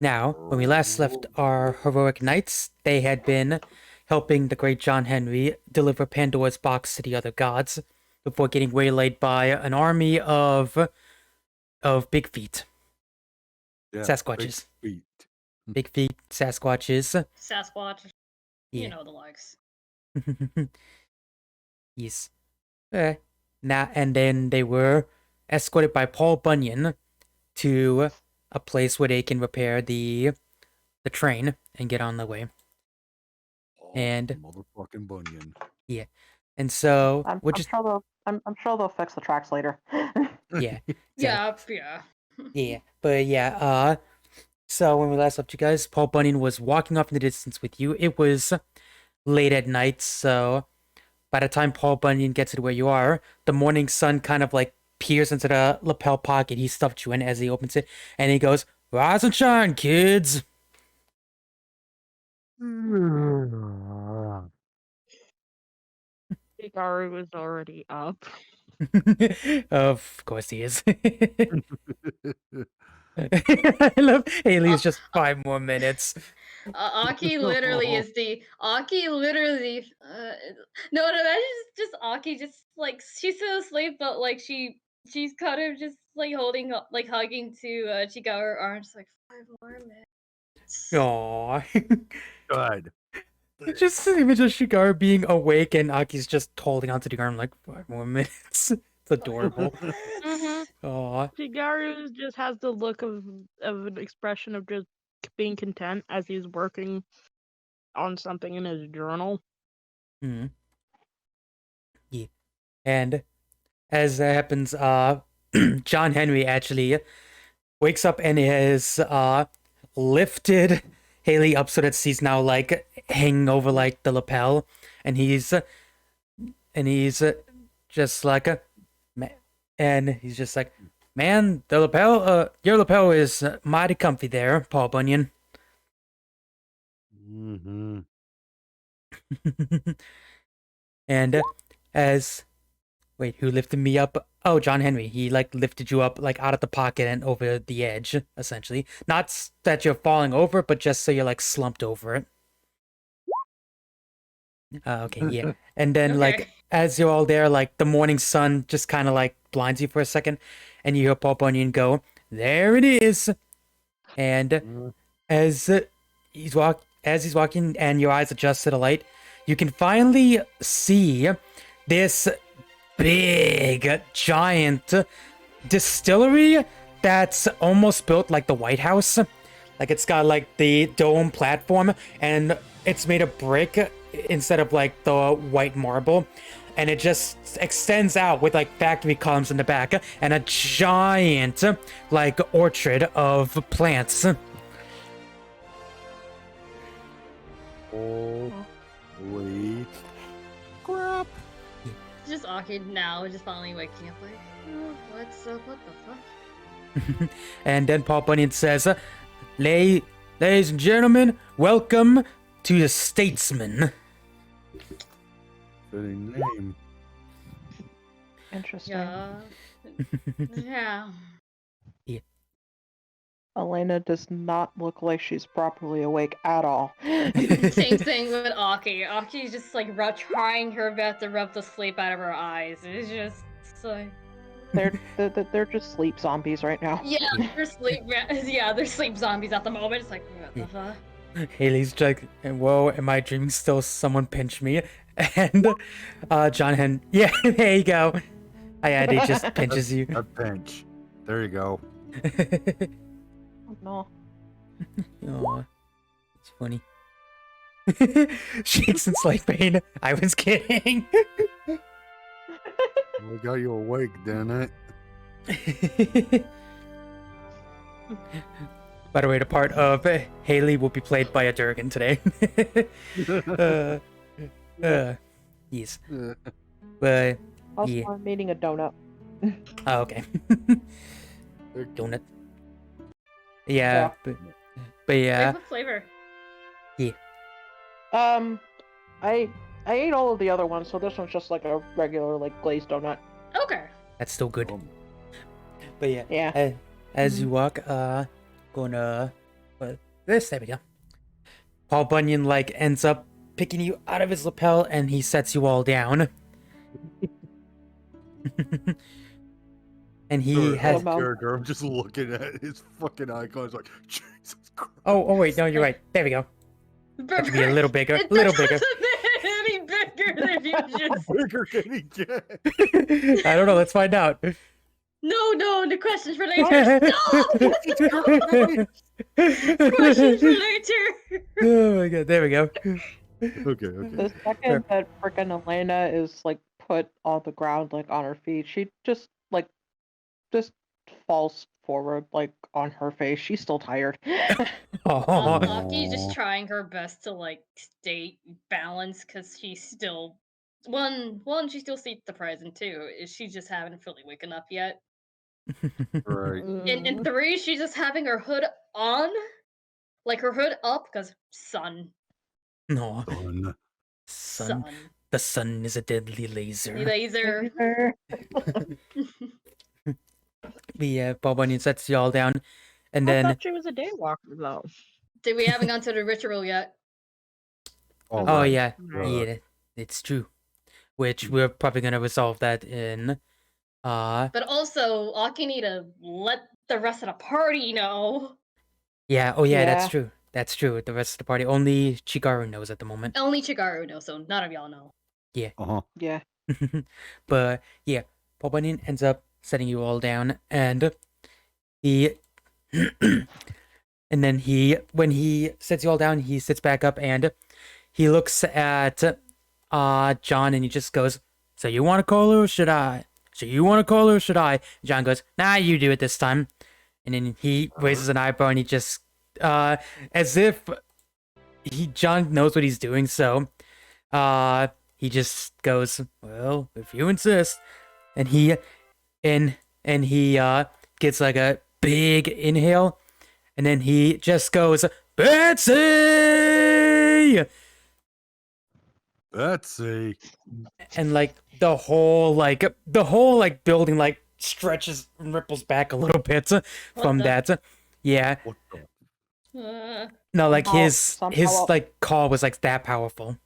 Now, when we last left our heroic knights, they had been helping the great John Henry deliver Pandora's box to the other gods before getting waylaid by an army of big feet, Yeah, Sasquatches. big feet. Big feet, Sasquatches. Sasquatch. You Yeah. know the likes. Yes. Now and then they were escorted by Paul Bunyan to a place where they can repair the train and get on the way. Oh, And motherfucking Bunyan. yeah. And so I'm we'll just sure they'll fix the tracks later. yeah. Yeah. Yeah. But yeah, so when we last left you guys, Paul Bunyan was walking off in the distance with you. It was late at night, so by the time Paul Bunyan gets to where you are, the morning sun kind of like peers into the lapel pocket he stuffed you in as he opens it, and he goes, "Rise and shine, kids." Higaru was already up. Of course he is. I love Haley's just 5 more minutes. Aki literally is the Aki literally. No, imagine just Aki just like she's still asleep, but like she's kind of just like holding up, like hugging to Chigaru arms, like 5 more minutes. Aww. God. Just the image of Shigar being awake and Aki's just holding onto the arm like 5 more minutes. It's adorable. Aw. Higaru just has the look of an expression of just being content as he's working on something in his journal. Hmm. Yeah. And as that happens, John Henry actually wakes up and has lifted Haley up so that she's now like hanging over like the lapel, and he's just like he's just like, man, the lapel, your lapel is mighty comfy there, Paul Bunyan. Mm-hmm. And wait, who lifted me up? Oh, John Henry. He like lifted you up like out of the pocket and over the edge, essentially. Not that you're falling over, but just so you're like slumped over it. Okay, yeah. And then like Okay. as you're all there, like the morning sun just kind of like blinds you for a second, and you hear Paul Bunyan go, "There it is." And as he's walking and your eyes adjust to the light, you can finally see this big giant distillery that's almost built like the White House. Like it's got like the dome platform, and it's made of brick instead of like the white marble, and it just extends out with like factory columns in the back and a giant like orchard of plants. Holy crap. Just Aki now, just finally waking up, like, what's up? What the fuck? And then Paul Bunyan says, Ladies and gentlemen, welcome to the Statesman." Fitting name. Interesting. Yeah. Elena does not look like she's properly awake at all. Same thing with Aki. Aki's just like trying her best to rub the sleep out of her eyes. It's just like They're just sleep zombies right now. yeah, they're sleep. Yeah, they're sleep zombies at the moment. It's like what the fuck? Haley's like, "Whoa, am I dreaming still? Someone pinched me." And John yeah, there you go. He just pinches you. A pinch. There you go. No. Aw, it's funny. Shakes in slight pain. I was kidding. We got you awake, didn't it? By the way, the part of Haley will be played by a Durgan today. Yes. But Also, yeah. I'm eating a donut. Oh, okay. Donut. Yeah, but yeah. What flavor? I ate all of the other ones, so this one's just like a regular like glazed donut. Okay. That's still good. But yeah. Yeah. As you walk, gonna But there we go. Paul Bunyan like ends up picking you out of his lapel and he sets you all down. And he Sorry, has. off character. I'm just looking at his fucking icons like Jesus Christ. Oh wait, no, you're right. There we go. That should be a little bigger. It A little bigger. doesn't get any bigger than you just. How bigger can he get? I don't know. Let's find out. No, the questions for later. Stop! Questions for later. Oh my god, there we go. Okay. The second that frickin' Elena is like put on the ground, like on her feet, she just falls forward, like on her face. She's still tired. Oh, Aki's just trying her best to like stay balanced because she's still one. She still sees the present. Two is she just haven't fully waken up yet. Right. In three, she's just having her hood on, like her hood up because sun. no. Done. Sun. The sun is a deadly laser. Laser. Paul Bunyan sets you all down, and I then thought she was a daywalker though. Did we haven't gone to the ritual yet? All oh right. yeah, Right. yeah, it's true. Which we're probably gonna resolve that in. But also, Aki need to let the rest of the party know. Yeah. Oh yeah, that's Yeah. true. That's true. The rest of the party, only Chigaru knows at the moment. Only Chigaru knows, so none of y'all know. Uh-huh. Yeah. But yeah, Paul Bunyan ends up setting you all down, and he, and then when he sets you all down, he sits back up and he looks at John and he just goes, "So you want to call her or should I? So you want to call her or should I?" John goes, "Nah, you do it this time." And then he raises an eyebrow and he just, as if John knows what he's doing, so he just goes, "Well, if you insist." And he gets like a big inhale, and then he just goes, "Betsy!" Betsy. And like the whole building like stretches and ripples back a little bit from the- that. Yeah. What the? No, like Somehow- his somehow- like call was like that powerful.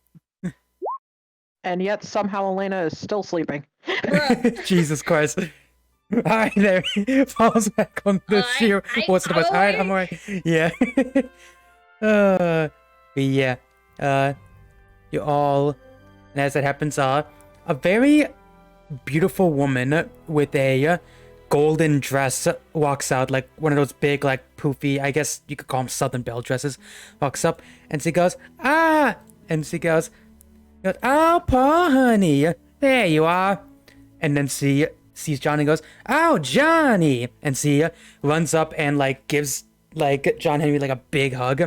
And yet somehow Elena is still sleeping. Bruh. Jesus Christ. Alright, there he falls back on the shoe. What's the best? Alright, I'm alright. Yeah. But yeah. You all, and as that happens, a very beautiful woman with a golden dress walks out, like one of those big, like poofy, I guess you could call them Southern Belle dresses, walks up, and she goes, "Ah!" And she goes, "Oh, Paul, honey, there you are." And then she sees Johnny and goes, "Oh, Johnny!" And she runs up and like gives like John Henry like a big hug,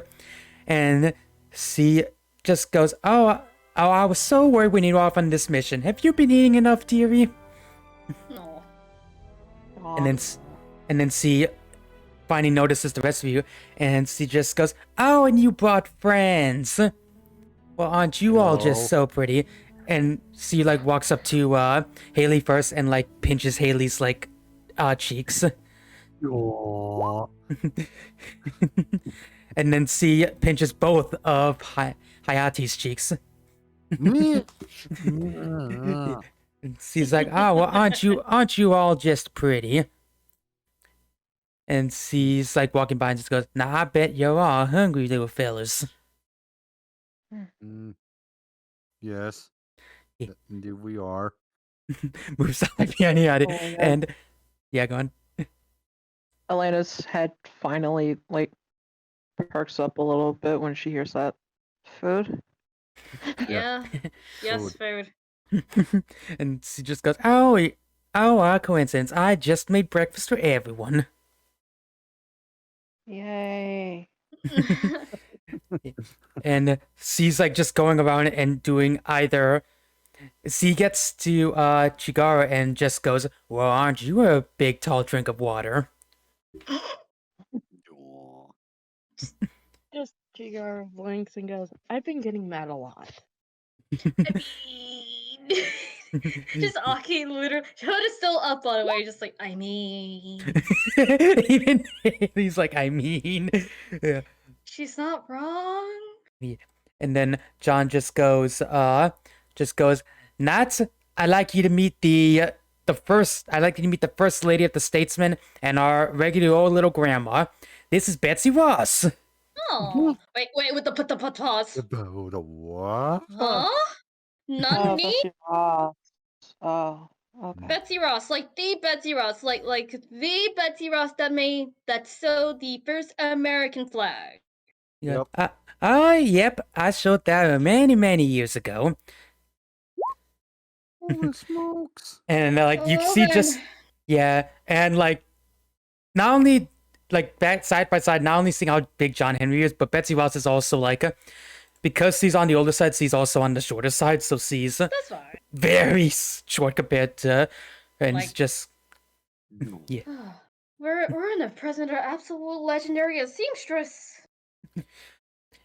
and she just goes, "Oh, I was so worried when you were off on this mission. Have you been eating enough, dearie?" No. And then she finally notices the rest of you, and she just goes, "Oh, and you brought friends. Well, aren't you all just Hello. so pretty?" And she like walks up to Haley first and like pinches Haley's like cheeks, Aw. and then she pinches both of Hayate's cheeks. Me? And she's like, "Oh, well, aren't you all just pretty?" And she's like walking by and just goes, "Nah, I bet you're all hungry, little fellas." Mm. Yes. Yeah. Indeed we are. Moves on behind Hayate. Oh, yeah. And yeah, go on. Elena's head finally like perks up a little bit when she hears that food. Yeah. Yes, Food. food. And she just goes, "Oh, coincidence. I just made breakfast for everyone." Yay. And she's like just going around and doing either. She gets to Chigara and just goes, "Well, aren't you a big tall drink of water?" Aw. Just Chigar blinks and goes, "I've been getting that a lot." Just Aki literally. Hood is still up, by the way. Just like, I mean. Even he's like, "I mean," yeah. She's not wrong. And then John just goes, Nat, I'd like you to meet I'd like you to meet the first lady of the Statesman and our regular old little grandma. This is Betsy Ross. Oh, wait, with the pause. The what? Huh? Oh, Nani? Betsy Ross. Oh, okay. Betsy Ross, like the Betsy Ross, like the Betsy Ross that sewed the first American flag. Yep. Yep, I showed that many years ago. Holy smokes. And like you Oh, see man. just yeah, and like not only like back side by side, not only seeing how big John Henry is, but Betsy Ross is also like because she's on the older side, she's also on the shorter side, so she's That's fine. very short compared to, and it's Like- just yeah. We're in the present of absolute legendary seamstress.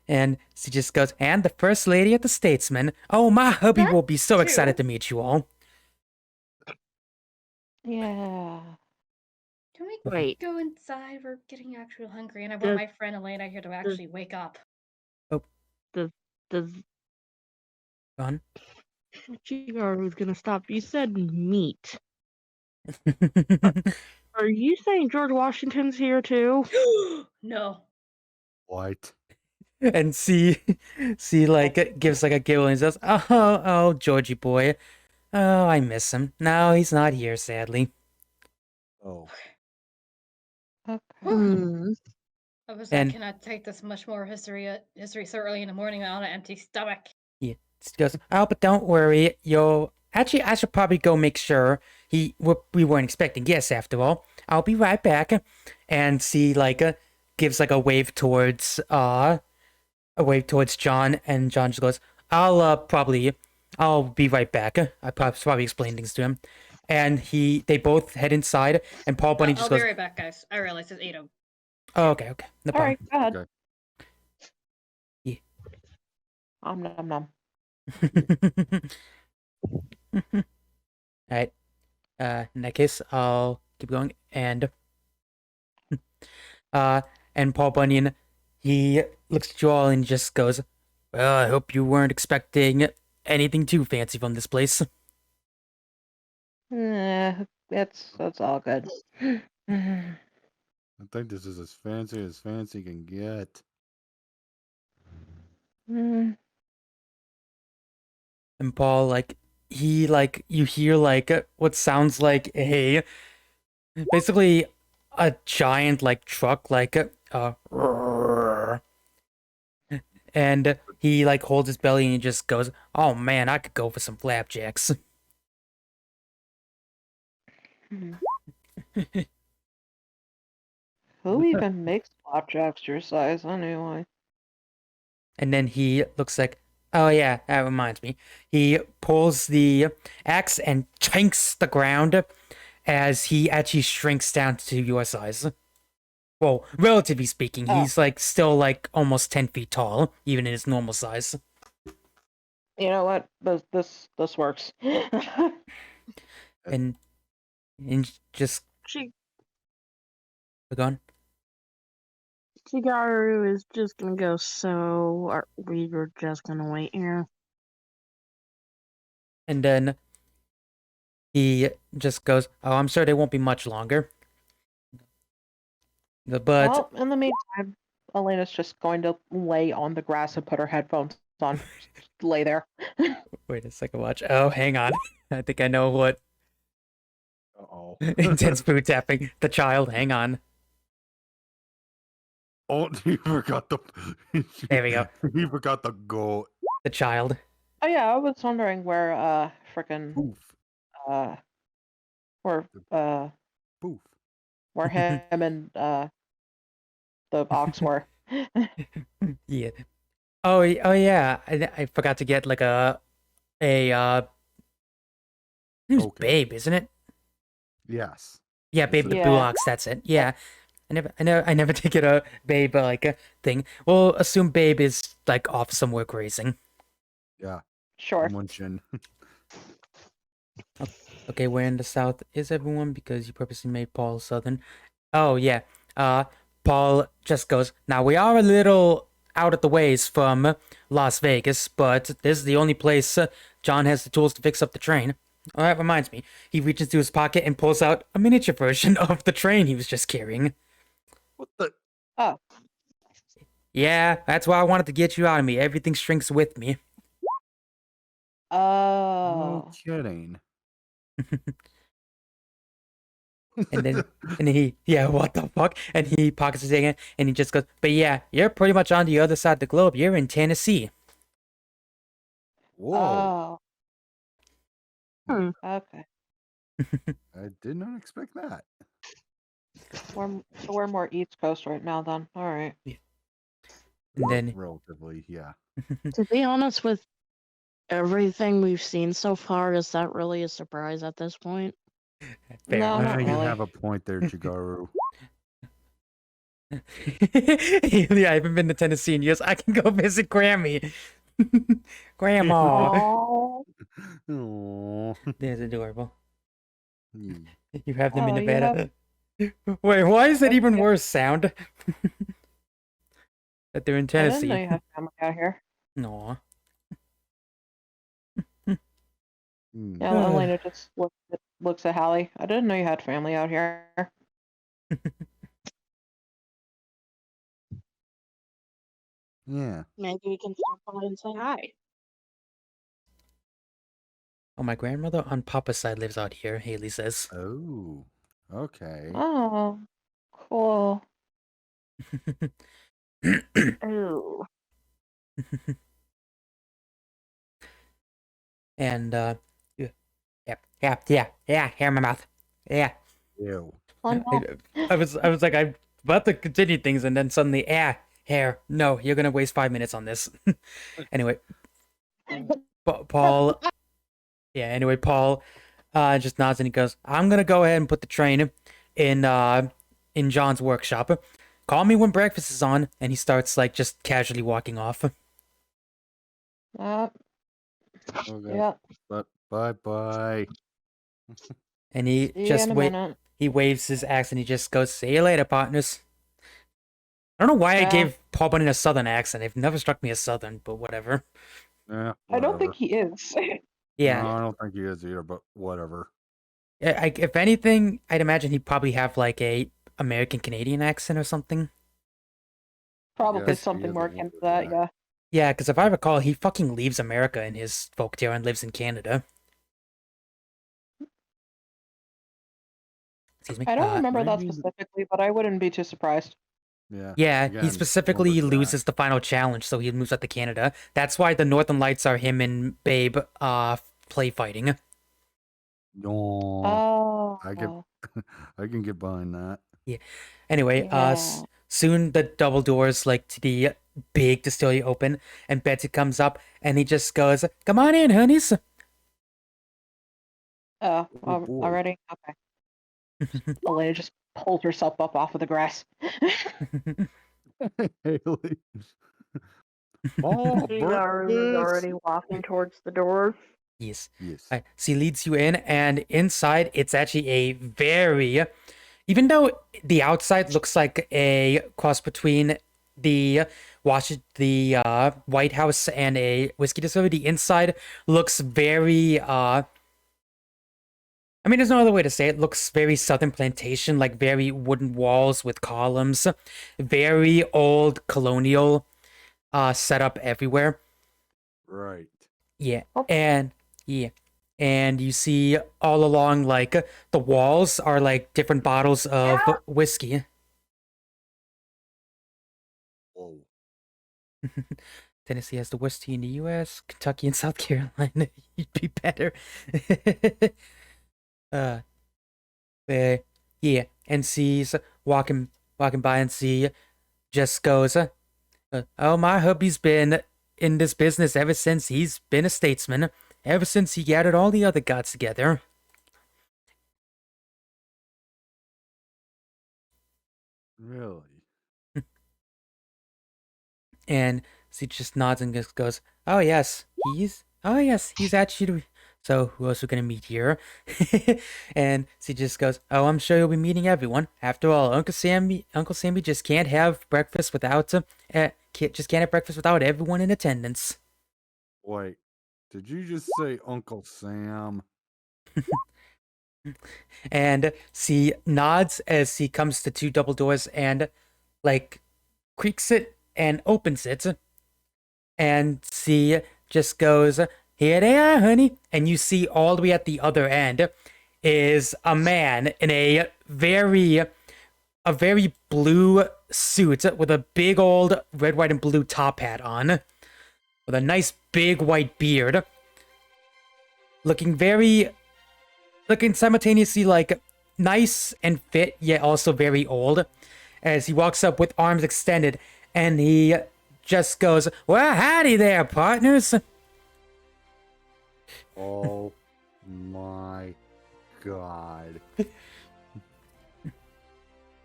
And she just goes, and the first lady of the Statesman. Oh, my hubby That will be so too. excited to meet you all. Yeah. Can we Wait. go inside? We're getting actually hungry, and I want The- my friend Elena here to actually wake up. Does Gone. Chigaru's gonna stop? You said meat. Are you saying George Washington's here too? No. What? And she like gives like a giggle and says, oh, Georgie boy. Oh, I miss him. No, he's not here, sadly. Oh. Okay. Hmm. I was And- I cannot take this much more history so early in the morning on an empty stomach. Yeah. She goes, oh, but don't worry. Actually, I should probably go make sure we weren't expecting guests after all. I'll be right back. And she like gives like a wave towards John, and John just goes, I'll be right back. I probably explain things to him. And they both head inside, and Paul Bunny I'll just be goes, right back, guys. I realize it's 8:00. oh, okay, no All problem. right, go ahead. Okay. Nom nom. Alright. In that case, I'll keep going. And and Paul Bunyan, he looks at you all and just goes, well, I hope you weren't expecting anything too fancy from this place. That's all good. I think this is as fancy can get. Mm, And Paul, like, you hear, like, what sounds like basically a giant, like, truck, like, and he, like, holds his belly and he just goes, oh man, I could go for some flapjacks. hmm. Who even makes flapjacks your size anyway? And then he looks like, oh yeah, that reminds me. He pulls the axe and chinks the ground as he actually shrinks down to your size. Well, relatively speaking, Oh. he's like still like almost 10 feet tall, even in his normal size. You know what? This works. And just go on. Chigaru is just gonna go, so we were just gonna wait here. And then he just goes, oh, I'm sure they won't be much longer. But Well, in the meantime, Elena's just going to lay on the grass and put her headphones on. Just lay there. wait a second, watch. Oh, hang on. I think I know what. Uh-oh. Intense food tapping. The child, hang on. Oh, you forgot the... There we go. You forgot the goat. The child. Oh yeah, I was wondering where frickin' Poof. where Poof. where him and the ox were. Yeah. Oh yeah. I forgot to get like it was Okay. Babe, isn't it? Yes. Yeah, Babe the Yeah. Blue Ox, that's it. Yeah. I never did get a Babe like a thing. We'll assume Babe is like off somewhere grazing. Yeah. Sure. Munching. Okay, where in the South is everyone? Because you purposely made Paul Southern. Oh yeah. Paul just goes, now we are a little out of the ways from Las Vegas, but this is the only place John has the tools to fix up the train. Oh, that reminds me. He reaches into his pocket and pulls out a miniature version of the train he was just carrying. What the? Oh, Yeah, that's why I wanted to get you out of me. Everything shrinks with me. No oh. kidding. And then yeah, what the fuck? And he pockets his again, and he just goes, but yeah, you're pretty much on the other side of the globe. You're in Tennessee. Whoa. Oh. Okay. I did not expect that. We're more East Coast right now then. Alright. And then Relatively, yeah. To be honest, with everything we've seen so far, is that really a surprise at this point? fair No, enough. not You really. have a point there, Chigaru. Yeah, I haven't been to Tennessee in years. I can go visit Grammy. Grandma. Oh, Aww. That's adorable. Hmm. You have them in Oh, you Nevada. Wait, why is that even Yeah. worse sound? That they're in I didn't know Tennessee. you had family out here. Aw. Hmm. Yeah, Elena just looks at Hallie. I didn't know you had family out here. Yeah. Maybe we can stop by and say hi. Oh, my grandmother on Papa's side lives out here, Haley says. Oh. Okay. Oh, cool. Oh. And, yeah, hair in my mouth. Yeah. Ew. Oh, no. I was like, I'm about to continue things, and then suddenly, hair. No, you're gonna waste 5 minutes on this. Anyway, Paul. Yeah. Anyway, Paul, just nods and he goes, "I'm gonna go ahead and put the train in John's workshop. Call me when breakfast is on." And he starts like just casually walking off. Okay. Yeah. But bye. And he See you just in a minute. he waves his axe and he just goes, "See you later, partners." I don't know why I Yeah. gave Paul Bunyan a southern accent. It never struck me as southern, but whatever. Yeah. I don't think whatever. he is. Yeah. No, I don't think he is either, but whatever. If anything, I'd imagine he'd probably have like a American Canadian accent or something. Probably Yes, he something is more a akin little to that, bit of yeah. Yeah, because if I recall, he fucking leaves America in his folktale and lives in Canada. Excuse me. I don't remember that maybe- specifically, but I wouldn't be too surprised. Yeah. Yeah, Again, he specifically lumberjack. loses the final challenge, so he moves out to Canada. That's why the Northern Lights are him and Babe play fighting. No. Oh. I can get behind that. Anyway, Yeah. soon the double doors like to the big distillery open, and Betsy comes up and he just goes, "Come on in, honeys." Oh, Oh, boy. already? Okay. Elena just pulled herself up off of the grass. Haley. Oh, Cigar is breakfast. already walking towards the door. Yes. Yes. She leads you in, and inside it's actually a very, even though the outside looks like a cross between the White House and a whiskey distillery, the inside looks very I mean, there's no other way to say it. Looks very Southern plantation, like very wooden walls with columns, very old colonial setup everywhere. Right. Yeah, Oh. and you see all along like the walls are like different bottles of whiskey. Whoa. Tennessee has the worst tea in the U.S. Kentucky and South Carolina, you'd be better. uh, yeah, and sees walking by and see just goes, "Oh, my hubby's been in this business ever since he's been a statesman, ever since he gathered all the other gods together." Really? And she just nods and just goes, "Oh yes, he's actually So who else are we gonna meet here? And she just goes, "Oh, I'm sure you'll be meeting everyone. After all, Uncle Sammy just can't have breakfast without just can't have breakfast without everyone in attendance." Wait, did you just say Uncle Sam? And she nods as she comes to two double doors and like creaks it and opens it, and she just goes, "Here they are, honey." And you see all the way at the other end is a man in a very blue suit with a big old red, white, and blue top hat on, with a nice big white beard, looking simultaneously like nice and fit, yet also very old, as he walks up with arms extended, and he just goes, "Well, howdy there, partners." Oh my god.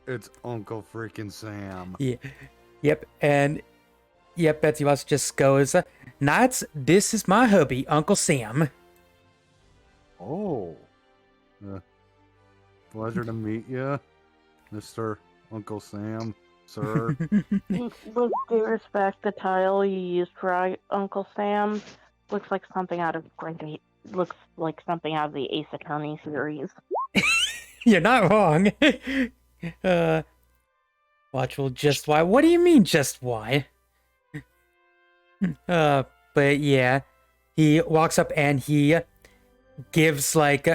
It's Uncle freaking Sam. Yeah. Yep, and yep, Betsy Ross just goes, "Knights, this is my hubby, Uncle Sam." Oh. Pleasure to meet you, Mr. Uncle Sam, sir. With due respect, the title you used for Uncle Sam looks like something out of the Ace Attorney series. You're not wrong. Watch will just why. What do you mean just why? But yeah, he walks up and he gives like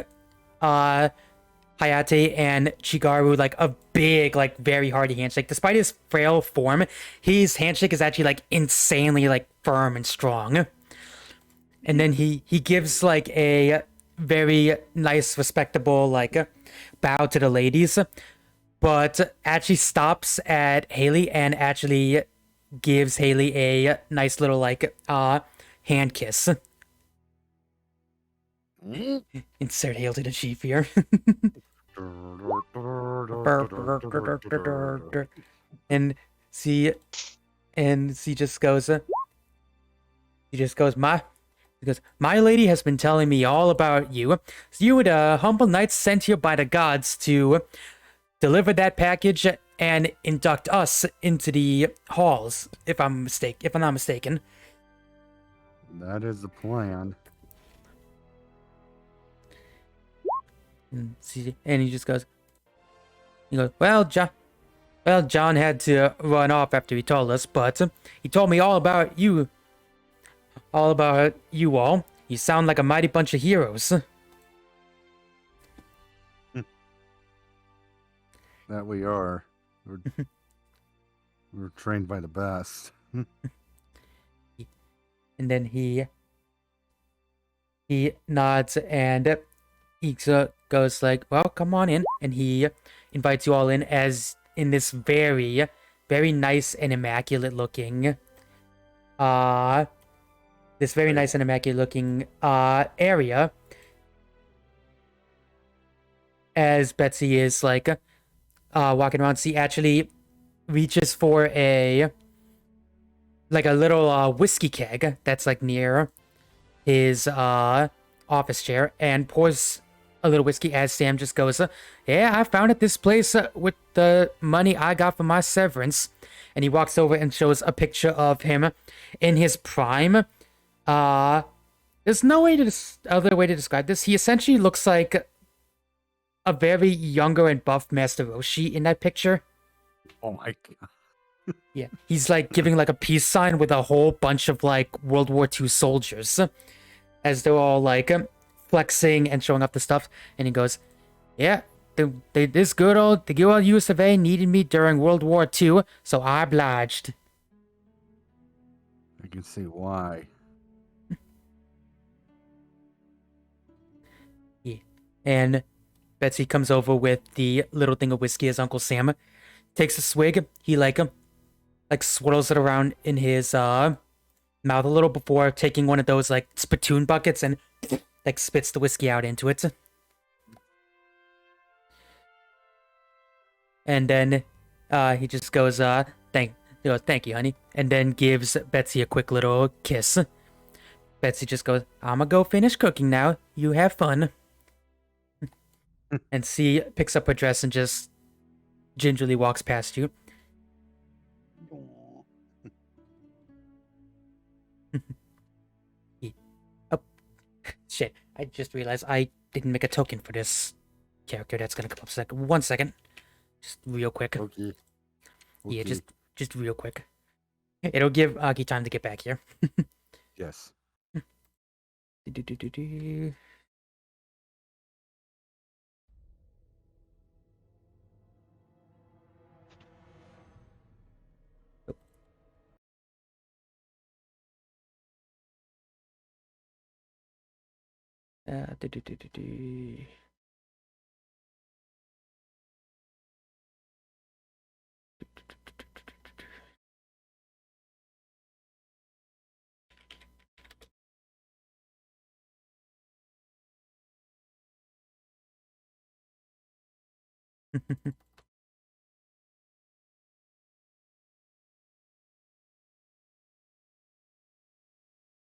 Hayate and Chigaru like a big, like very hearty handshake. Despite his frail form, his handshake is actually like insanely like firm and strong. And then he gives like a very nice, respectable like bow to the ladies, but actually stops at Haley and actually gives Haley a nice little like hand kiss. Insert hail to the chief here. and she just goes my lady has been telling me all about you. So you were humble knights sent here by the gods to deliver that package and induct us into the halls, if I'm not mistaken. That is the plan. And he just goes, "Well, John had to run off after he told us, but he told me all about you all. You sound like a mighty bunch of heroes." That we are. We're trained by the best. And then he nods and he goes like, "Well, come on in," and he invites you all in as in this very, very nice and immaculate looking area, as Betsy is like walking around. She actually reaches for a little whiskey keg that's like near his office chair and pours a little whiskey as Sam just goes, "Yeah, I found it this place with the money I got from my severance." And he walks over and shows a picture of him in his prime. There's no other way to describe this. He essentially looks like a very younger and buff Master Roshi in that picture. Oh my god. Yeah, he's like giving like a peace sign with a whole bunch of like World War II soldiers, as they're all like flexing and showing up the stuff. And he goes, "Yeah, the good old US of A needed me during World War II, so I obliged." I can see why. Yeah. And Betsy comes over with the little thing of whiskey as Uncle Sam takes a swig. He like swirls it around in his mouth a little before taking one of those like spittoon buckets and like spits the whiskey out into it. And then he just goes, thank you, honey," and then gives Betsy a quick little kiss. Betsy just goes, "I'ma go finish cooking now. You have fun." And C picks up her dress and just gingerly walks past you. Aw. Oh, shit. I just realized I didn't make a token for this character that's gonna come up 1 second. Just real quick. Okay. Yeah, Okay. just real quick. It'll give Aki time to get back here. Yes. Do-do-do-do-do. Do-do-do-do-do.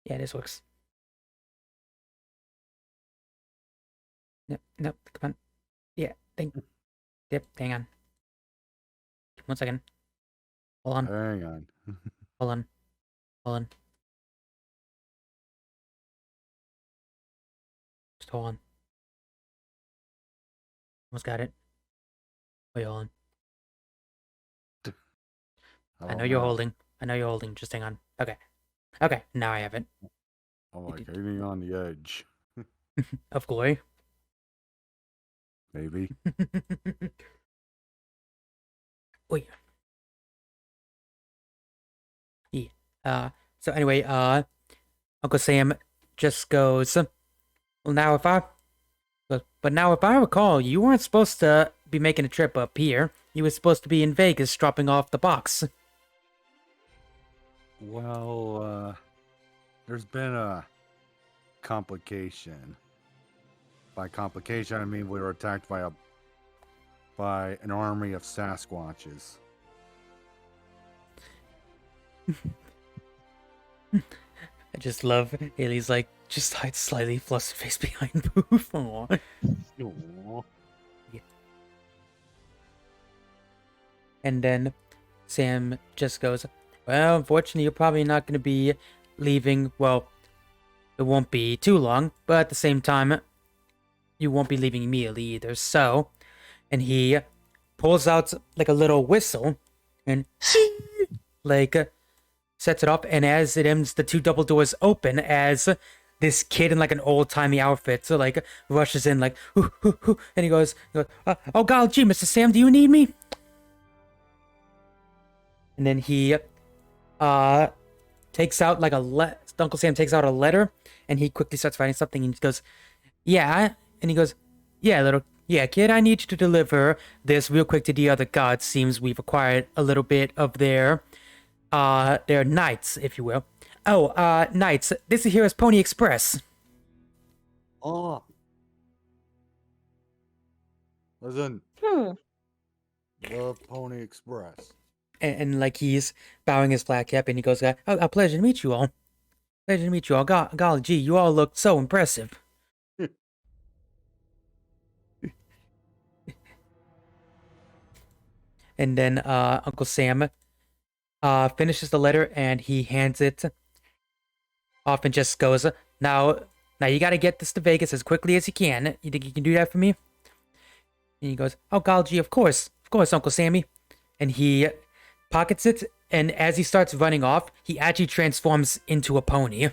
Yeah, this works. Nope, come on. Yeah, yep, hang on. 1 second. Hold on, Hang on. hold on, hold on. Just hold on. Almost got it. Wait, hold on. How I know about you're now? holding. I know you're holding. Just hang on. Okay. Okay, now I have it. I'm like aiming on the edge. Of glory. Maybe. Wait. Yeah. So anyway, Uncle Sam just goes, well, now if I, but now if I recall, you weren't supposed to be making a trip up here. You were supposed to be in Vegas dropping off the box. Well, there's been a complication. By complication, I mean we were attacked by an army of Sasquatches. I just love Haley's like, just hides slightly flustered face behind Booth. Aw. Aw. And then Sam just goes, well, unfortunately, you're probably not going to be leaving. Well, it won't be too long, but at the same time, you won't be leaving immediately either. So, and he pulls out like a little whistle and like sets it up. And as it ends, the two double doors open as this kid in like an old timey outfit, so like rushes in like, hoo, hoo, hoo, and he goes, oh god, gee, Mr. Sam, do you need me? And then he takes out like Uncle Sam takes out a letter, and he quickly starts writing something, and he goes, yeah, and he goes, yeah, kid, I need you to deliver this real quick to the other gods. Seems we've acquired a little bit of their knights, if you will. Oh, knights, this is here is Pony Express. Oh. Listen, the Pony Express. And like he's bowing his flat cap, and he goes, a pleasure to meet you all. Pleasure to meet you all. Golly gee, you all look so impressive. And then Uncle Sam finishes the letter, and he hands it off and just goes, now you gotta get this to Vegas as quickly as you can. You think you can do that for me? And he goes, oh golly gee, of course, Uncle Sammy. And he pockets it, and as he starts running off, he actually transforms into a pony.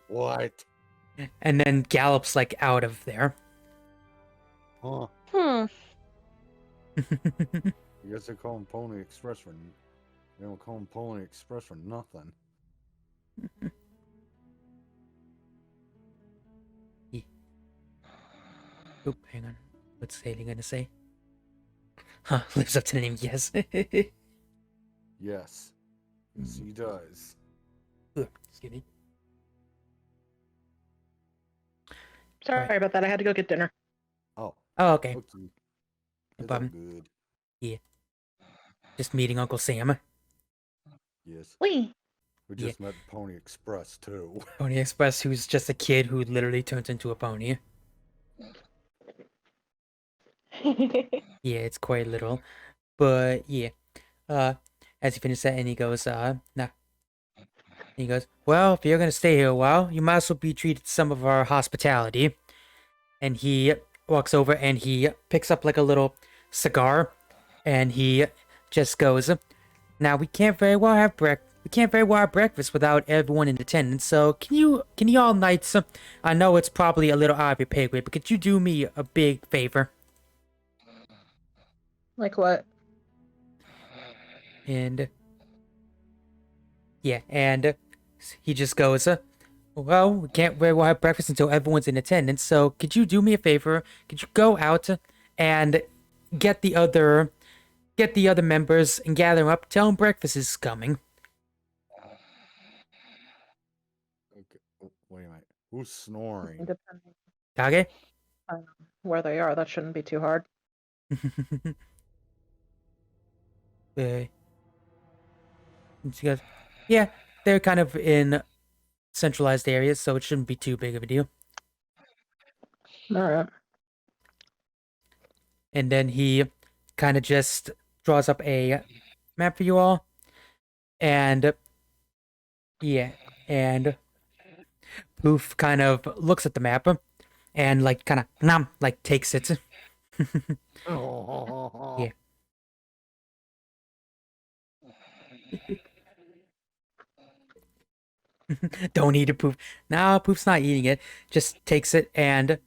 What? And then gallops like out of there. Huh. Hmm. I guess they call him Pony Express for... They don't call him Pony Express for nothing. Oop, hang on. What's Haley gonna say? Huh, lives up to the name, yes. Yes. Yes, he does. Excuse me. Sorry Right. about that. I had to go get dinner. Oh, Oh, okay. okay. No It's all problem. good. Just meeting Uncle Sam. Yes. Wee. We Yeah. just met Pony Express too. Pony Express, who's just a kid who literally turns into a pony. Yeah, it's quite literal. But yeah. As he finishes that, and he goes, nah. He goes, well, if you're gonna stay here a while, you might as well be treated to some of our hospitality. And he walks over and he picks up like a little cigar, and he just goes, now we can't very well have breakfast without everyone in attendance. So can you all knights? I know it's probably a little out of your pay grade, but could you do me a big favor? Like what? And yeah, and he just goes, well, we can't very well have breakfast until everyone's in attendance. So could you do me a favor? Could you go out and get the other members and gather them up? Tell them breakfast is coming. Okay. Oh, wait a minute. Who's snoring? Depending Kage? on where they are, that shouldn't be too hard. And she goes, yeah, they're kind of in centralized areas, so it shouldn't be too big of a deal. All right. And then he kind of just draws up a map for you all. And yeah, and Poof kind of looks at the map and like kind of like takes it. Yeah. Don't eat it, Poof. No, Poof's not eating it. Just takes it and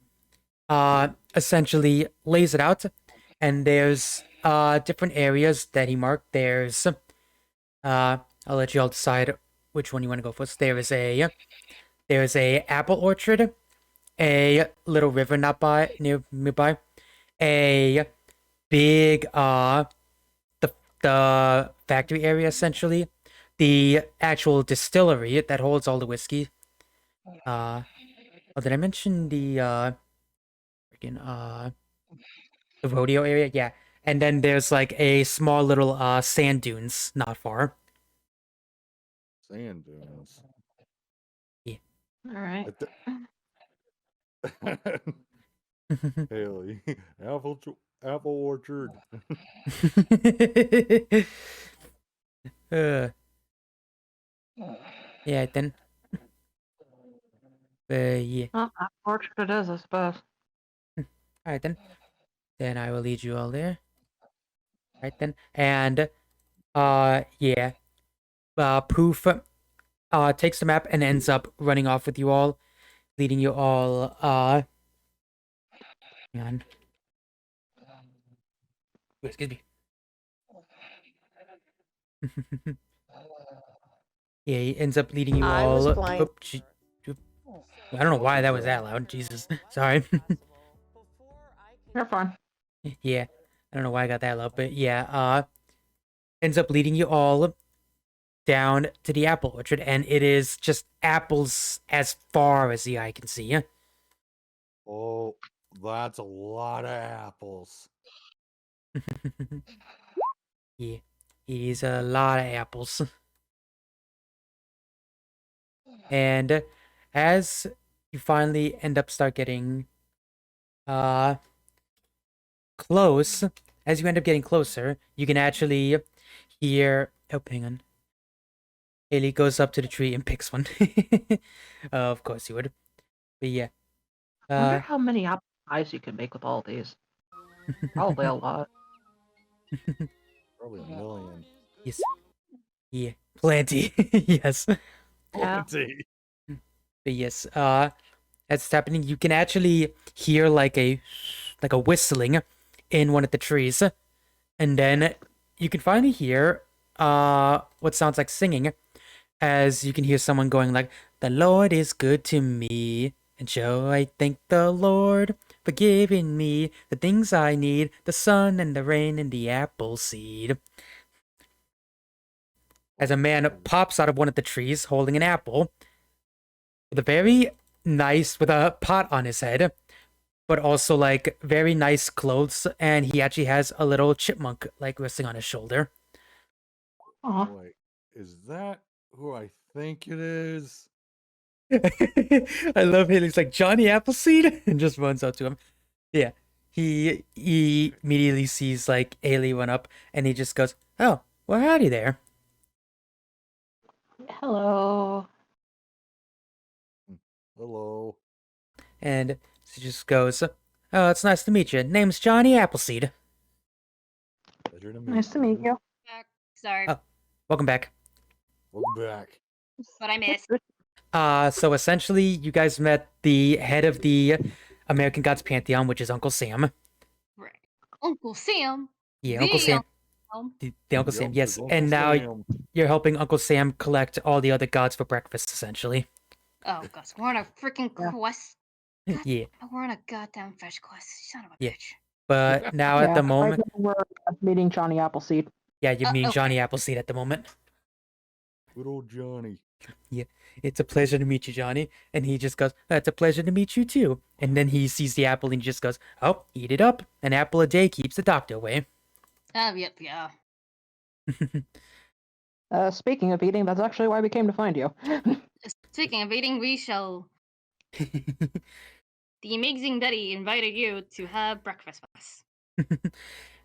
essentially lays it out. And there's different areas that he marked. There's I'll let you all decide which one you want to go first. There's a apple orchard, a little river nearby, a big the factory area essentially, the actual distillery that holds all the whiskey. Oh, did I mention the the rodeo area? Yeah. And then there's like a small little sand dunes not far. Sand dunes. All right. Haley, apple orchard. Yeah, then. Yeah. Well, orchard it is, I suppose. Alright then. Then I will lead you all there. Right then. And yeah. Poof takes the map and ends up running off with you all, leading you all hang on. Ooh, excuse me. Yeah, he ends up leading you I all. was blind. I don't know why that was that loud. Jesus. Sorry. You're fine. Yeah. I don't know why I got that loud, but yeah, ends up leading you all down to the apple orchard, and it is just apples as far as the eye can see. Oh, that's a lot of apples. Yeah, it is a lot of apples. And as you finally start getting close, as you end up getting closer, you can actually hear. Oh, hang on. Haley goes up to the tree and picks one. Of course you would. But yeah. I wonder how many apple pies you could make with all these. Probably a lot. Probably a million. Yes. Yeah. Plenty. Yes. Yeah. Plenty. But yes, as it's happening, you can actually hear like a whistling in one of the trees. And then you can finally hear what sounds like singing, as you can hear someone going like, "The Lord is good to me, and so I thank the Lord for giving me the things I need, the sun and the rain and the apple seed." As a man pops out of one of the trees holding an apple with a pot on his head, but also like very nice clothes, and he actually has a little chipmunk like resting on his shoulder. Aw. Wait, is that who I think it is. I love it. He's like Johnny Appleseed and just runs up to him. Yeah. He immediately sees like Ailey run up and he just goes, "Oh, well, howdy there." Hello. Hello. And she just goes, "Oh, it's nice to meet you. Name's Johnny Appleseed." Pleasure to meet Nice to meet you. Back. Sorry, Oh. Welcome back. Welcome back. what I missed. So essentially, you guys met the head of the American Gods Pantheon, which is Uncle Sam. Right. Uncle Sam. Yeah, The Uncle Sam. Sam. The Uncle Sam, Yep, yes. it's Uncle And now Sam. you're helping Uncle Sam collect all the other gods for breakfast, essentially. Oh, gosh, we're on a freaking Yeah. quest. Yeah. We're on a goddamn fetch quest. Son of a Yeah. bitch. But now at the moment, right now we're meeting Johnny Appleseed. yeah, you mean okay. Johnny Appleseed at the moment. Good old Johnny. It's a pleasure to meet you, Johnny. And he just goes, "It's a pleasure to meet you too." And then he sees the apple and he just goes, "Oh, eat it up. An apple a day keeps the doctor away." Yep, yeah. Speaking of eating, that's actually why we came to find you. Speaking of eating, we shall. The amazing Betty invited you to have breakfast with us.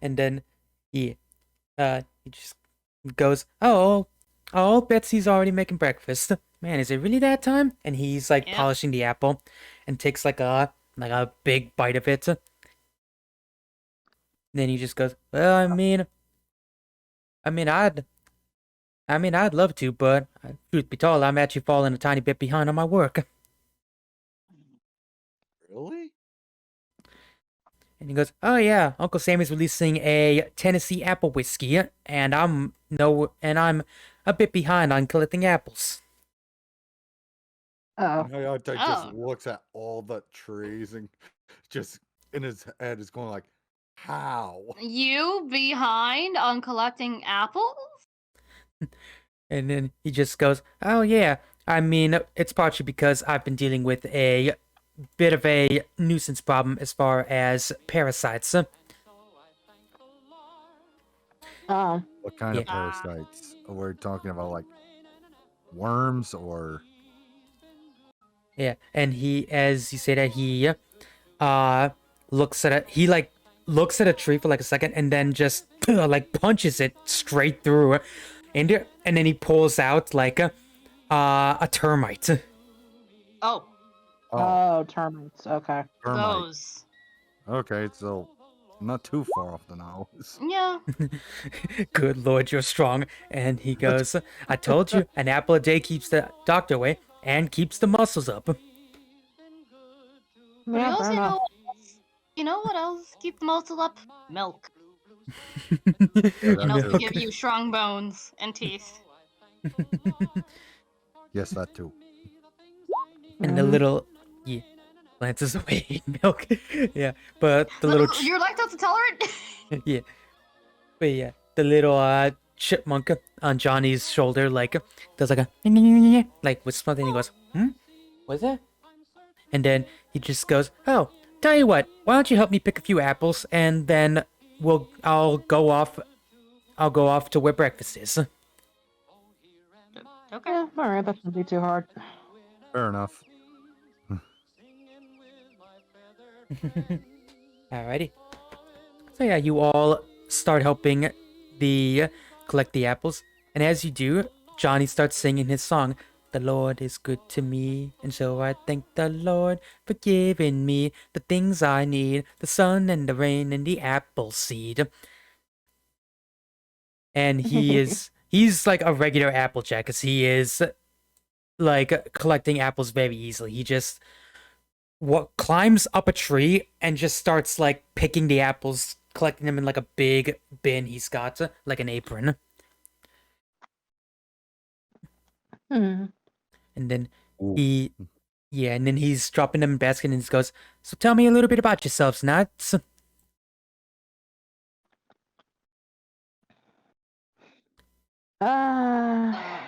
And then he just goes, "Oh, Betsy's already making breakfast. Man, is it really that time?" And he's like Yep. polishing the apple and takes like a big bite of it. Then he just goes, "Well, I'd love to, but truth be told, I'm actually falling a tiny bit behind on my work." Really? And he goes, "Oh yeah, Uncle Sammy's releasing a Tennessee apple whiskey, and I'm a bit behind on collecting apples." Oh, And Hayata just Oh. looks at all the trees and just in his head is going like, how? You behind on collecting apples? And then he just goes, "Oh yeah, it's partially because I've been dealing with a bit of a nuisance problem as far as parasites." oh, What kind of Yeah. parasites? We're talking about like worms or Yeah, and as you say that, he looks at looks at a tree for like a second and then just like punches it straight through, and then he pulls out like a termite. Oh, oh, termites. Okay. termite. those. Okay, so not too far off the nose. Yeah. Good Lord, you're strong. And he goes, "I told you, an apple a day keeps the doctor away and keeps the muscles up." But Yeah, also, fair enough. you know what else keep the muscle up? Milk. Yeah, And that also too. give you strong bones and teeth. Yes, that too. And the little he glances away milk. Yeah, but the little You're lactose intolerant? yeah, but yeah, the little chipmunk on Johnny's shoulder like does like a like with something. He goes, what's that? And then he just goes, "Oh, tell you what, why don't you help me pick a few apples and then I'll go off to where breakfast is." Okay. Yeah, alright, that shouldn't be too hard. Fair enough. Alrighty. So yeah, you all start helping collect the apples, and as you do, Johnny starts singing his song. "The Lord is good to me, and so I thank the Lord for giving me the things I need, the sun and the rain and the apple seed." And he's like a regular Applejack, because he is like collecting apples very easily. He just climbs up a tree and just starts like picking the apples, collecting them in like a big bin he's got, like an apron. Hmm. And then Ooh. and then he's dropping them in a basket and he goes, "So tell me a little bit about yourselves, nuts."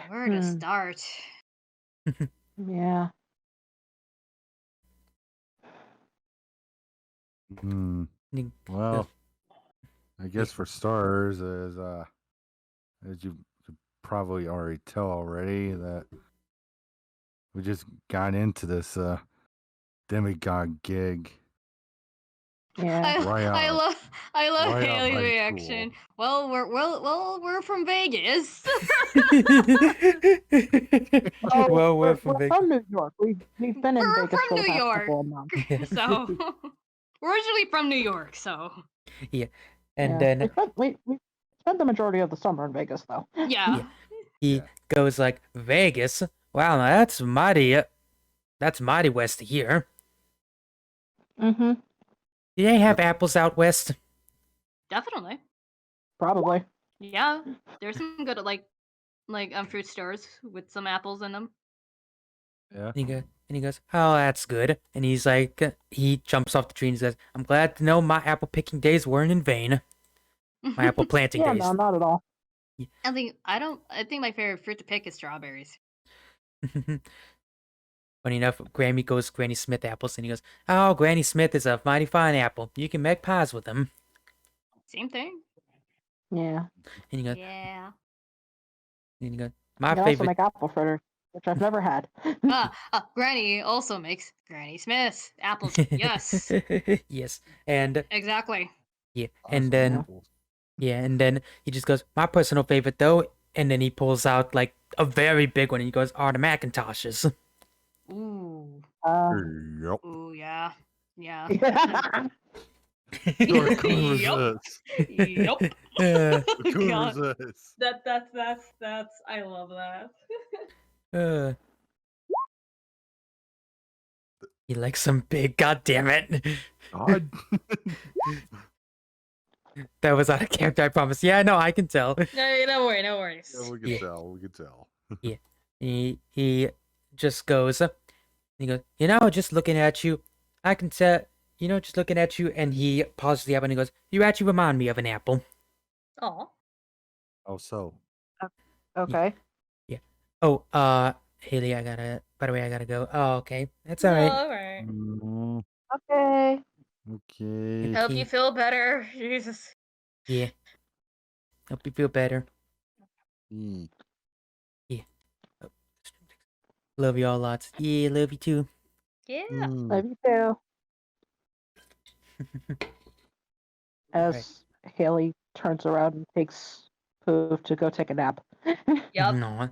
Where to start? Yeah. Hmm. And Well, I guess for starters is you probably already tell already that we just got into this demigod gig. Yeah. Right I up. love Right up Haley's high reaction. school. We're from Vegas. Well, we're we're from from Vegas. New York. We've been in We're Vegas from for the New past York. couple of months. Yeah. So we're originally from New York, so And Yeah. then we spent the majority of the summer in Vegas, though. yeah. he Yeah. goes like, Vegas? Wow, that's mighty west here. Mm-hmm. Do they have apples out west? Definitely. Probably. Yeah. There's some good like fruit stores with some apples in them. Yeah. And he goes, oh, that's good. And he's like, he jumps off the tree and says, I'm glad to know my apple picking days weren't in vain. My apple planting Yeah, days. no, not at all. I think my favorite fruit to pick is strawberries. Funny enough, Granny goes Granny Smith apples, and he goes, oh, Granny Smith is a mighty fine apple. You can make pies with them. Same thing. Yeah. And he goes, Yeah. my You can also favorite. make apple fritters, which I've never had. Granny also makes Granny Smith apples. Yes. Yes, and Exactly. yeah, Awesome and then apples. and then he just goes, my personal favorite though, and then he pulls out like a very big one, and he goes, are the Macintoshes. Ooh. Yep. Ooh, yeah. Yeah. Sure, cool Yup. resist. Yup. Cool God. resist. That's I love that. He likes some big, god damn it. God. That was out of character, I promise. Yeah, no, I can tell. No worries. Yeah, we can Yeah. tell. We can tell. He just goes, he goes, just looking at you, I can tell, just looking at you, and he pauses the apple and he goes, you actually remind me of an apple. Aw. Oh, so. Okay. Oh, Haley, by the way, I gotta go. Oh, okay. That's alright. Alright. Mm, Okay. okay. Hope you feel better. Jesus. Yeah. Hope you feel better. Mm. Love y'all lots. Yeah, love you too. Yeah. Mm. Love you too. As Haley turns around and takes Pooh to go take a nap. Yup. No.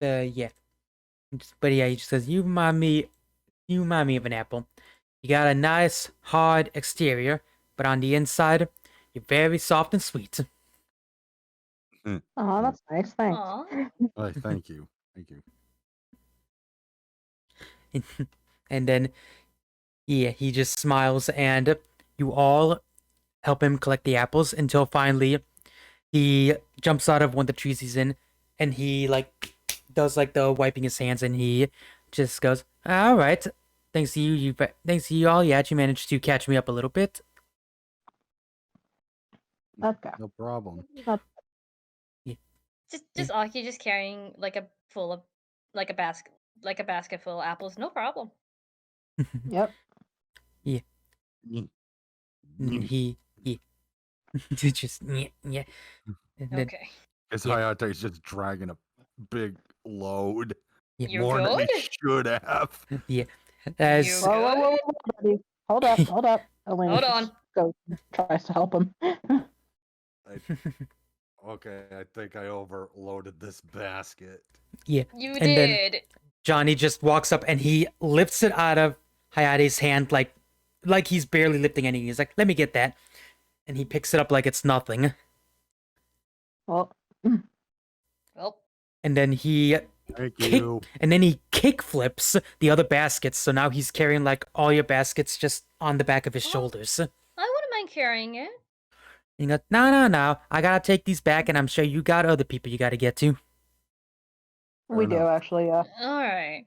Yeah. But yeah, he just says, you remind me of an apple. You got a nice, hard exterior, but on the inside, you're very soft and sweet. Oh, that's nice. Thanks. Aw. Oh, thank you. Thank you. And then, yeah, he just smiles, and you all help him collect the apples until finally he jumps out of one of the trees he's in, and he like does like the wiping his hands, and he just goes, "All right, thanks to you, thanks to you all, you actually managed to catch me up a little bit." Okay. No problem. Just Aki just carrying like a basket full of apples, no problem. Yep. Mm. And he just yeah. And then, Okay. His Yeah. Hayate's just dragging a big load. Yeah. You're More than good? he should have. yeah, as You Whoa, buddy. Hold up, hold up. Elena Hold just on. goes and tries to help him. Okay, I think I overloaded this basket. You And then- did. Johnny just walks up and he lifts it out of Hayate's hand like he's barely lifting anything. He's like, "Let me get that," and he picks it up like it's nothing. Well, Well, And then he Thank Kick- you. kick flips the other baskets, so now he's carrying like all your baskets just on the back of his Oh. shoulders. I wouldn't mind carrying it. And he goes, no, I gotta take these back, and I'm sure you got other people you gotta get to. we do enough. actually, yeah. Alright.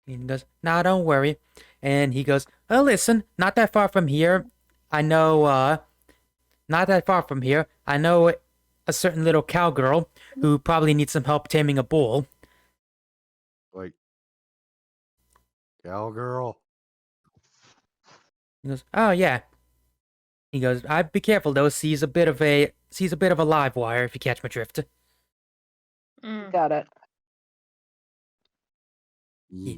And he goes, no, don't worry. And he goes, oh, listen, not that far from here, I know a certain little cowgirl who probably needs some help taming a bull. Like, cowgirl. He goes, oh, yeah. He goes, I'd be careful, though. She's a bit of a he's a bit of a live wire, if you catch my drift. Mm. Got it. Yeah.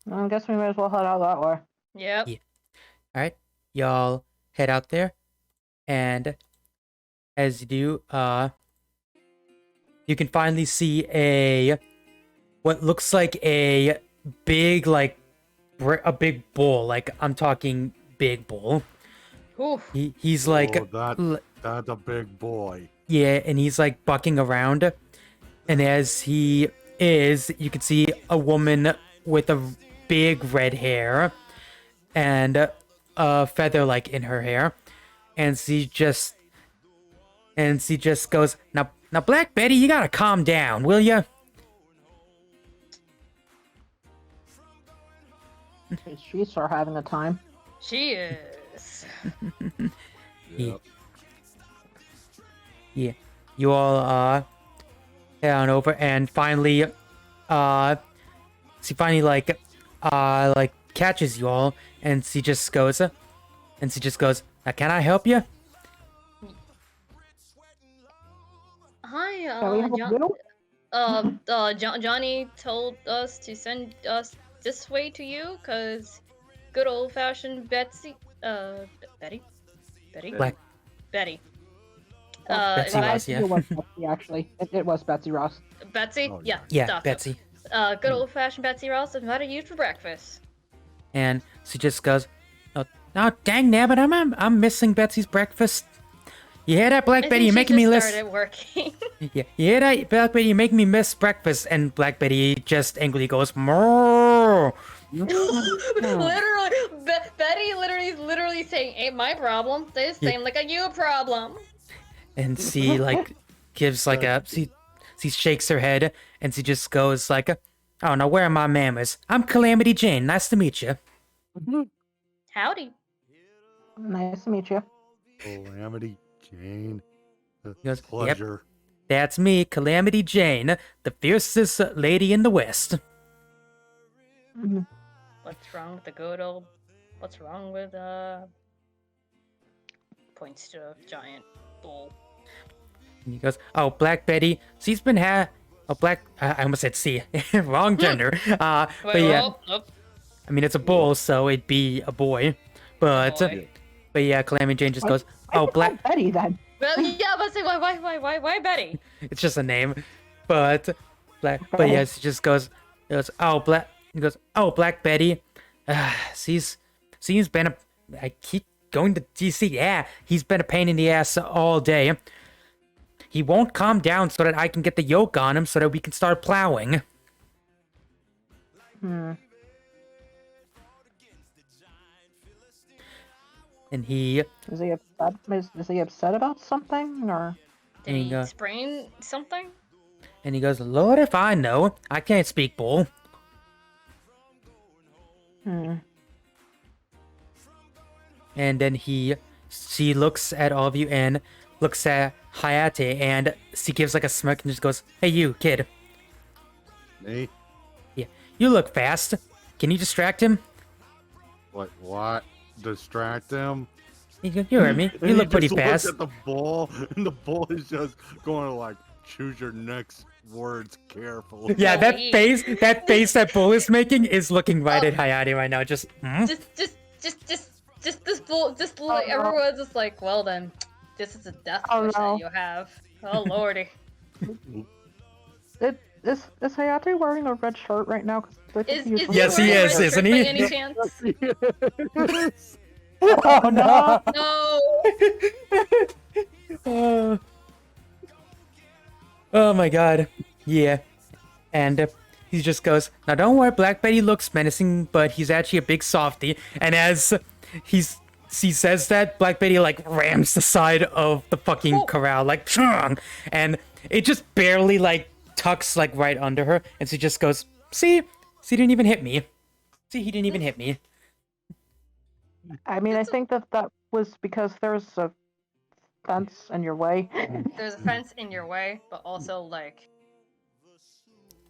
Well, I guess we might as well head out that way. Yep. Yeah. All right, y'all head out there, and as you do, you can finally see what looks like a big, like, a big bull. Like, I'm talking big bull. Oof. He's like, That's a big boy. yeah, and he's like bucking around, and as he is, you can see a woman with a big red hair and a feather like in her hair, and she just goes, now Black Betty, you gotta calm down, will ya? She start having a time. She is. Yep. Yeah, you all head on over, and finally she finally like catches you all, and she just goes, now can I help you? Hi, Can we help you? Johnny told us to send us this way to you, cause good old fashioned Betty. Black Betty. Betsy advised- Ross, yeah. It was Betsy, actually. It was Betsy Ross. Betsy? Oh, Yeah. Yeah, thought so. Betsy. Good old fashioned Betsy Ross invited you for breakfast. And she just goes, oh dang nabbit, I'm missing Betsy's breakfast. You hear that, Black I Betty? think You're she making me just miss. started working. Yeah, you hear that, Black Betty? You're making me miss breakfast. And Black Betty just angrily goes, "Moo." Literally, Betty literally saying, "Ain't my problem. This Yeah. seem like a you problem." And she like gives like she shakes her head, and she just goes like, oh, now where are my manners? I'm Calamity Jane. Nice to meet you. Howdy. Nice to meet you. Calamity Jane. goes, "Yep." Pleasure. That's me, Calamity Jane, the fiercest lady in the West. Mhm. What's wrong with the good old? What's wrong with Points to a giant bull. And he goes, oh, Black Betty, she's been I almost said C, wrong gender. But yeah, I mean, it's a bull, so it'd be a boy. But Boy. but yeah, Calamity Jane just Why- goes, why oh, is it Black. called Betty then. Well, yeah, but say why Betty? It's just a name, but yeah, she just goes, oh, Black Betty, she's been I keep going to DC. Yeah, he's been a pain in the ass all day. He won't calm down so that I can get the yoke on him so that we can start plowing. And he Is he upset? Is he upset about something or? Did And he he go- sprain something? and he goes, Lord, if I know, I can't speak bull. And then she looks at all of you and looks at Hayate, and she gives like a smirk and just goes, hey, you kid. Me? Yeah, you look fast. Can you distract him? What? Distract him? You heard me. And You look he pretty just fast. looks at the bull, and the bull is just going to like, choose your next words carefully. Yeah, Oh, that he- face that Bull is making is looking right at Hayate right now. Just, Just this bull. Just like no. everyone's just like, well then, this is a death Oh, wish no. that you have. Oh lordy. Is Hayate wearing a red shirt right now? 'Cause I think Is he's Yes, he wearing a is, red isn't shirt by he? Any chance? Oh no! No. oh my god. Yeah. And he just goes, now don't worry, Black Betty looks menacing, but he's actually a big softy. And as he says that, Black Betty like rams the side of the fucking corral, like, "Chong!" And it just barely like tucks like right under her. And she just goes, see, he didn't even hit me. See, he didn't even hit me. I mean, I think that was because there's a fence in your way. There's a fence in your way, but also like,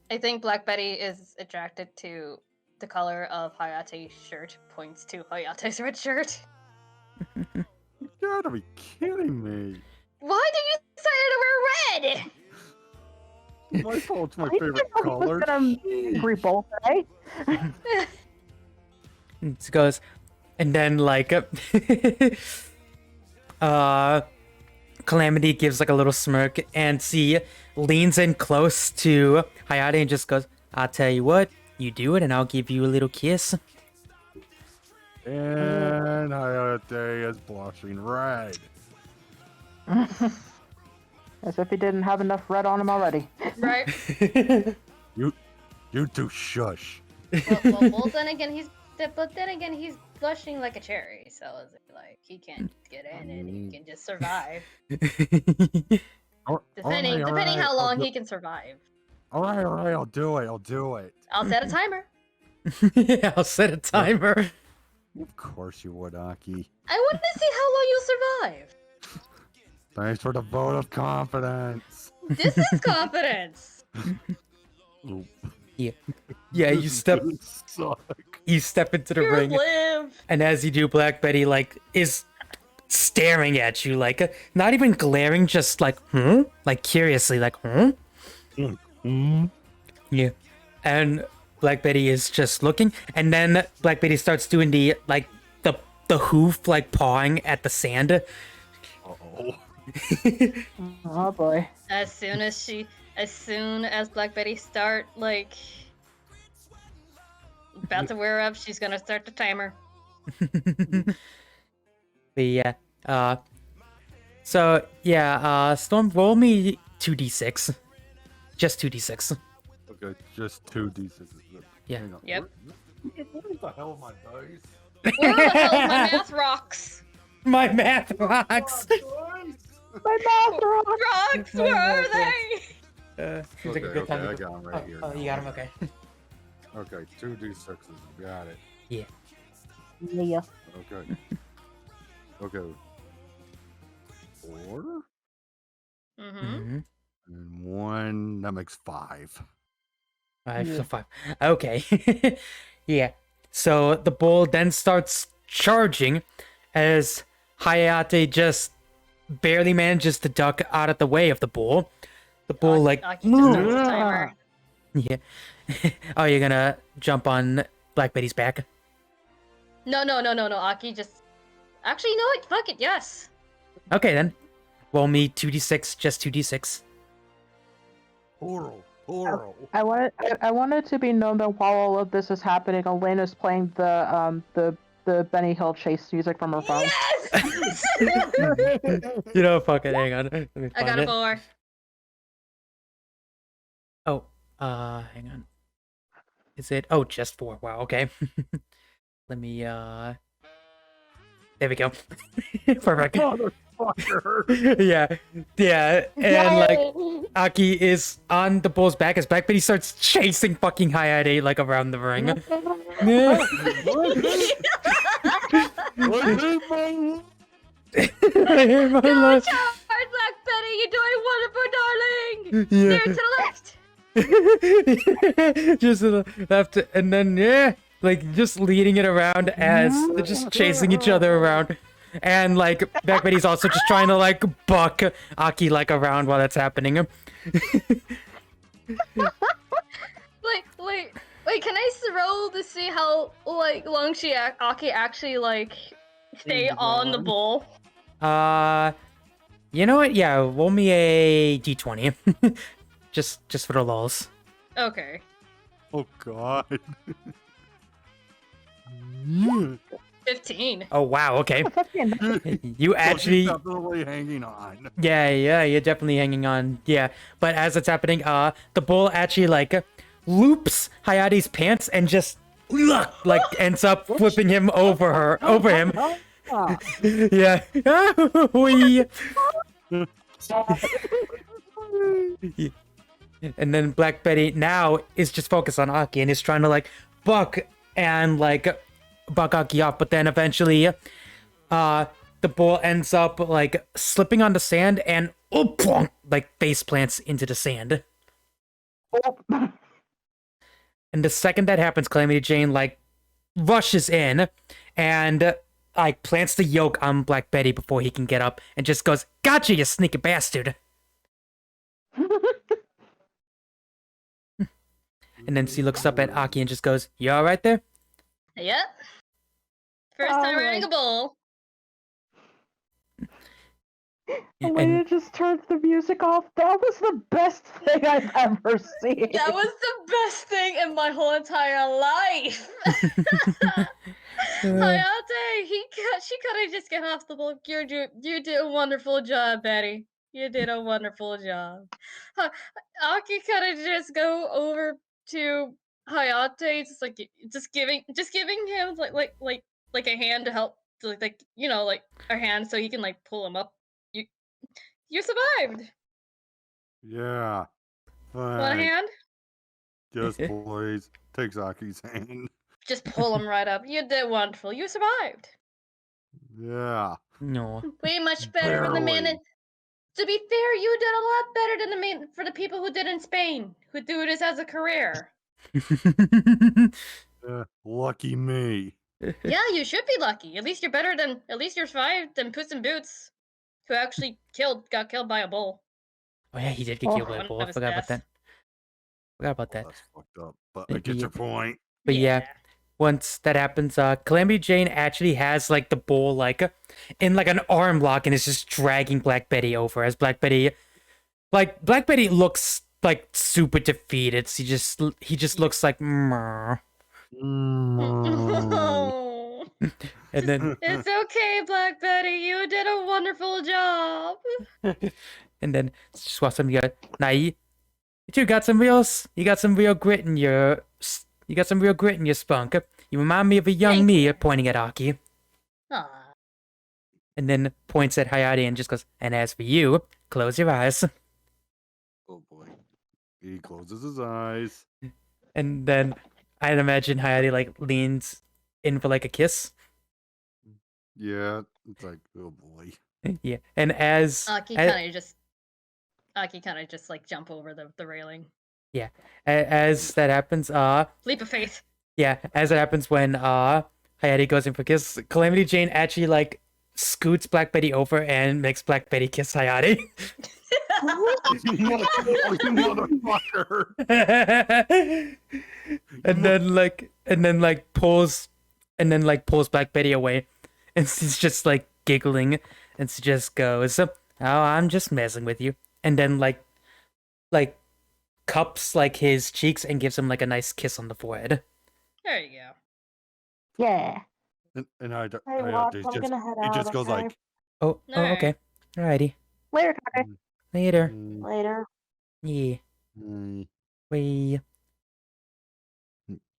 I think Black Betty is attracted to the color of Hayate's shirt. Points to Hayate's red shirt. You gotta be kidding me. Why did you decide to wear red? My fault's my I didn't favorite know he color. was gonna revolt, right? It goes, and then like, Calamity gives like a little smirk, and she leans in close to Hayate and just goes, "I'll tell you what, you do it, and I'll give you a little kiss." And Hayate is blushing red. As if he didn't have enough red on him already. Right. You two shush. Well, then again, he's blushing like a cherry, so it's like he can't get in and he can just survive. Depending how long he can survive. All right, I'll do it. I'll set a timer. Yeah, I'll set a timer. Of course you would, Aki. I want to see how long you'll survive. Thanks for the vote of confidence. This is confidence. Oop. Yeah, you step Suck. into the You're ring, live. and as you do, Black Betty like is staring at you, like not even glaring, just like like curiously, like yeah. And Black Betty is just looking, and then Black Betty starts doing the like the hoof, like pawing at the sand. Uh-oh. Oh boy. As soon as Black Betty start like about to wear up, she's gonna start the timer. But yeah, so yeah, Storm, roll me 2d6, just 2d6. Okay, just 2d6. Yeah. Hang on. Yep. Where the hell are my dice? Where the hell is my math rocks? My math rocks. My mouth rocks! Rocks, where are they? Seems like a Okay, good time I to go. got 'em right here. Oh, you got him. Okay. Okay, 2d6s. Got it. Yeah. Yeah. Okay. Okay. 4 Mm-hmm. Mm-hmm. and 1. That makes 5. 5, Yeah. so 5. Okay. Yeah. So the bull then starts charging as Hayate just barely manages to duck out of the way of the bull. The bull like Aki just starts the timer. yeah. Oh, you're gonna jump on Black Betty's back? No. Aki just. Actually, you know what? Fuck it. Yes. Okay then. Roll me 2d6, just 2d6. Plural. I want it to be known that while all of this is happening, Elena's playing the Benny Hill chase music from her phone. Yes. You know, fuck it. Hang on. Let me I find got a it. 4. Oh, hang on. Is it? Oh, just 4. Wow. Okay. Let me. There we go. Perfect. Motherfucker. Yeah, and like Aki is on the bull's back as Black Betty starts chasing fucking Hayate like around the ring. Go charge, Black Betty! You're doing wonderful, darling! Yeah. There to the left! Just to the left, and then like just leading it around as they're just chasing each other around. And like Black Betty's also just trying to like buck Aki like around while that's happening. Wait, can I roll to see how like long Aki actually like stay on the bull? You know what? Yeah, roll me a d20. just for the lulz. Okay. Oh god. 15. Oh wow, okay. You She's actually definitely hanging on. Yeah, you're definitely hanging on. Yeah. But as it's happening, the bull actually like loops Hayate's pants and just like ends up flipping him over him. Yeah. Wee. And then Black Betty now is just focused on Aki and is trying to like buck Aki off, but then eventually the bull ends up like slipping on the sand and like face plants into the sand. And the second that happens, Calamity Jane like rushes in and like plants the yoke on Black Betty before he can get up, and just goes, "Gotcha, you sneaky bastard!" And then she looks up at Aki and just goes, "You all right there?" Yep. First time riding a bull. Elena just turns the music off. That was the best thing I've ever seen. That was the best thing in my whole entire life. Hayate, she could have just get off the boat. You did a wonderful job, Betty. You did a wonderful job. Aki could have just go over to Hayate, just giving him like a hand to help, like a hand so he can like pull him up. You survived. Yeah. Want a Thanks. hand? Yes, please. Take Aki's hand. Just pull him right up. You did wonderful. You survived. Yeah. No. Way much better than the man. Barely. To be fair, you did a lot better than the man for the people who did in Spain, who do this as a career. Lucky me. Yeah, you should be lucky. At least you're survived than Puss in Boots, who actually got killed by a bull. Oh yeah, he did get killed by a bull. I forgot about that. That's fucked up. But I get your point. But yeah, once that happens, Calamity Jane actually has like the bull like in like an arm lock and is just dragging Black Betty over as Black Betty looks like super defeated. He just looks like Mrr. And then It's okay, Black Betty. You did a wonderful job. and then just watch him go, "Nah, you got some real grit in your spunk. You remind me of a young me," pointing at Aki. Aww. And then points at Hayate and just goes, "And as for you, close your eyes." Oh boy. He closes his eyes. And then I'd imagine Hayate like leans in for like a kiss. Yeah. It's like, oh boy. Yeah. And as Aki kind of just like jump over the railing. yeah, as that happens, Leap of faith. yeah, as it happens when Hayate goes in for kiss, Calamity Jane actually like scoots Black Betty over and makes Black Betty kiss Hayate. You motherfucker. and then pulls Black Betty away, and she's just like giggling, and she just goes, "Oh, I'm just messing with you," and then like cups like his cheeks and gives him like a nice kiss on the forehead. There you go. Yeah. And Hey, Rock, I'm just, gonna head he out, just goes okay? like, Oh, okay, alrighty, Later, Kake. later, Later. yeah, mm, we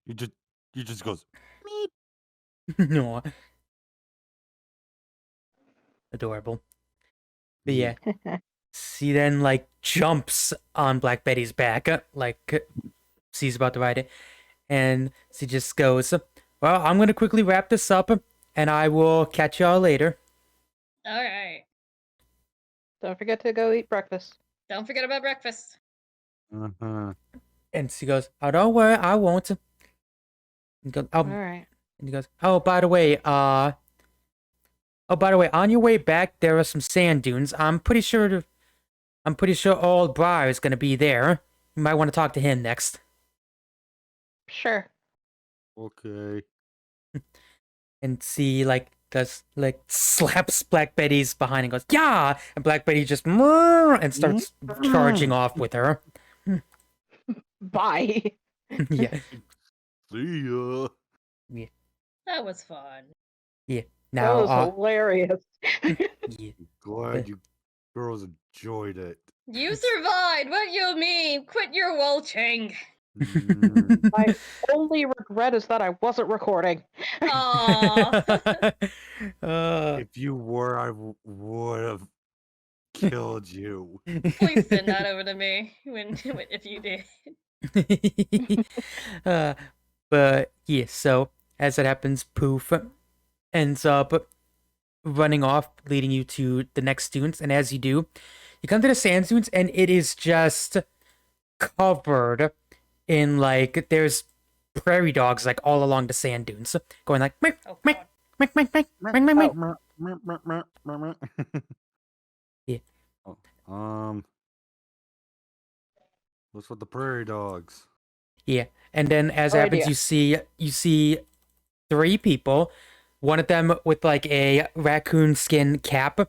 he just goes, no, adorable. But yeah, she then like jumps on Black Betty's back, like she's about to ride it, and she just goes, "Well, I'm gonna quickly wrap this up, and I will catch y'all later." All right. Don't forget to go eat breakfast. Don't forget about breakfast. uh-huh. And she goes, "Oh, don't worry, I won't." And he goes, "Oh," Alright. and he goes, by the way, on your way back, there are some sand dunes. I'm pretty sure old Briar is gonna be there. You might want to talk to him next." Sure. Okay. And she like does like slaps Black Betty's behind and goes, "Yeah!" And Black Betty just and starts charging off with her. Bye. Yeah. See ya. That was fun. Yeah. That Now was hilarious. yeah. Glad you girls enjoyed it. You survived. What you mean? Quit your waltzing. Mm, My only regret is that I wasn't recording. Aww. if you were, I would have killed you. Please send that over to me if you did. But yeah, so as that happens, Poof ends up running off, leading you to the next dunes. And as you do, you come to the sand dunes, and it is just covered in like there's prairie dogs like all along the sand dunes, going like meow, Oh, meow, God. Mike, Mike, Mike, Mike, Mike, Mike. Yeah. Oh, what's with the prairie dogs? Yeah. And then as No happens, idea. you see 3 people. One of them with like a raccoon skin cap,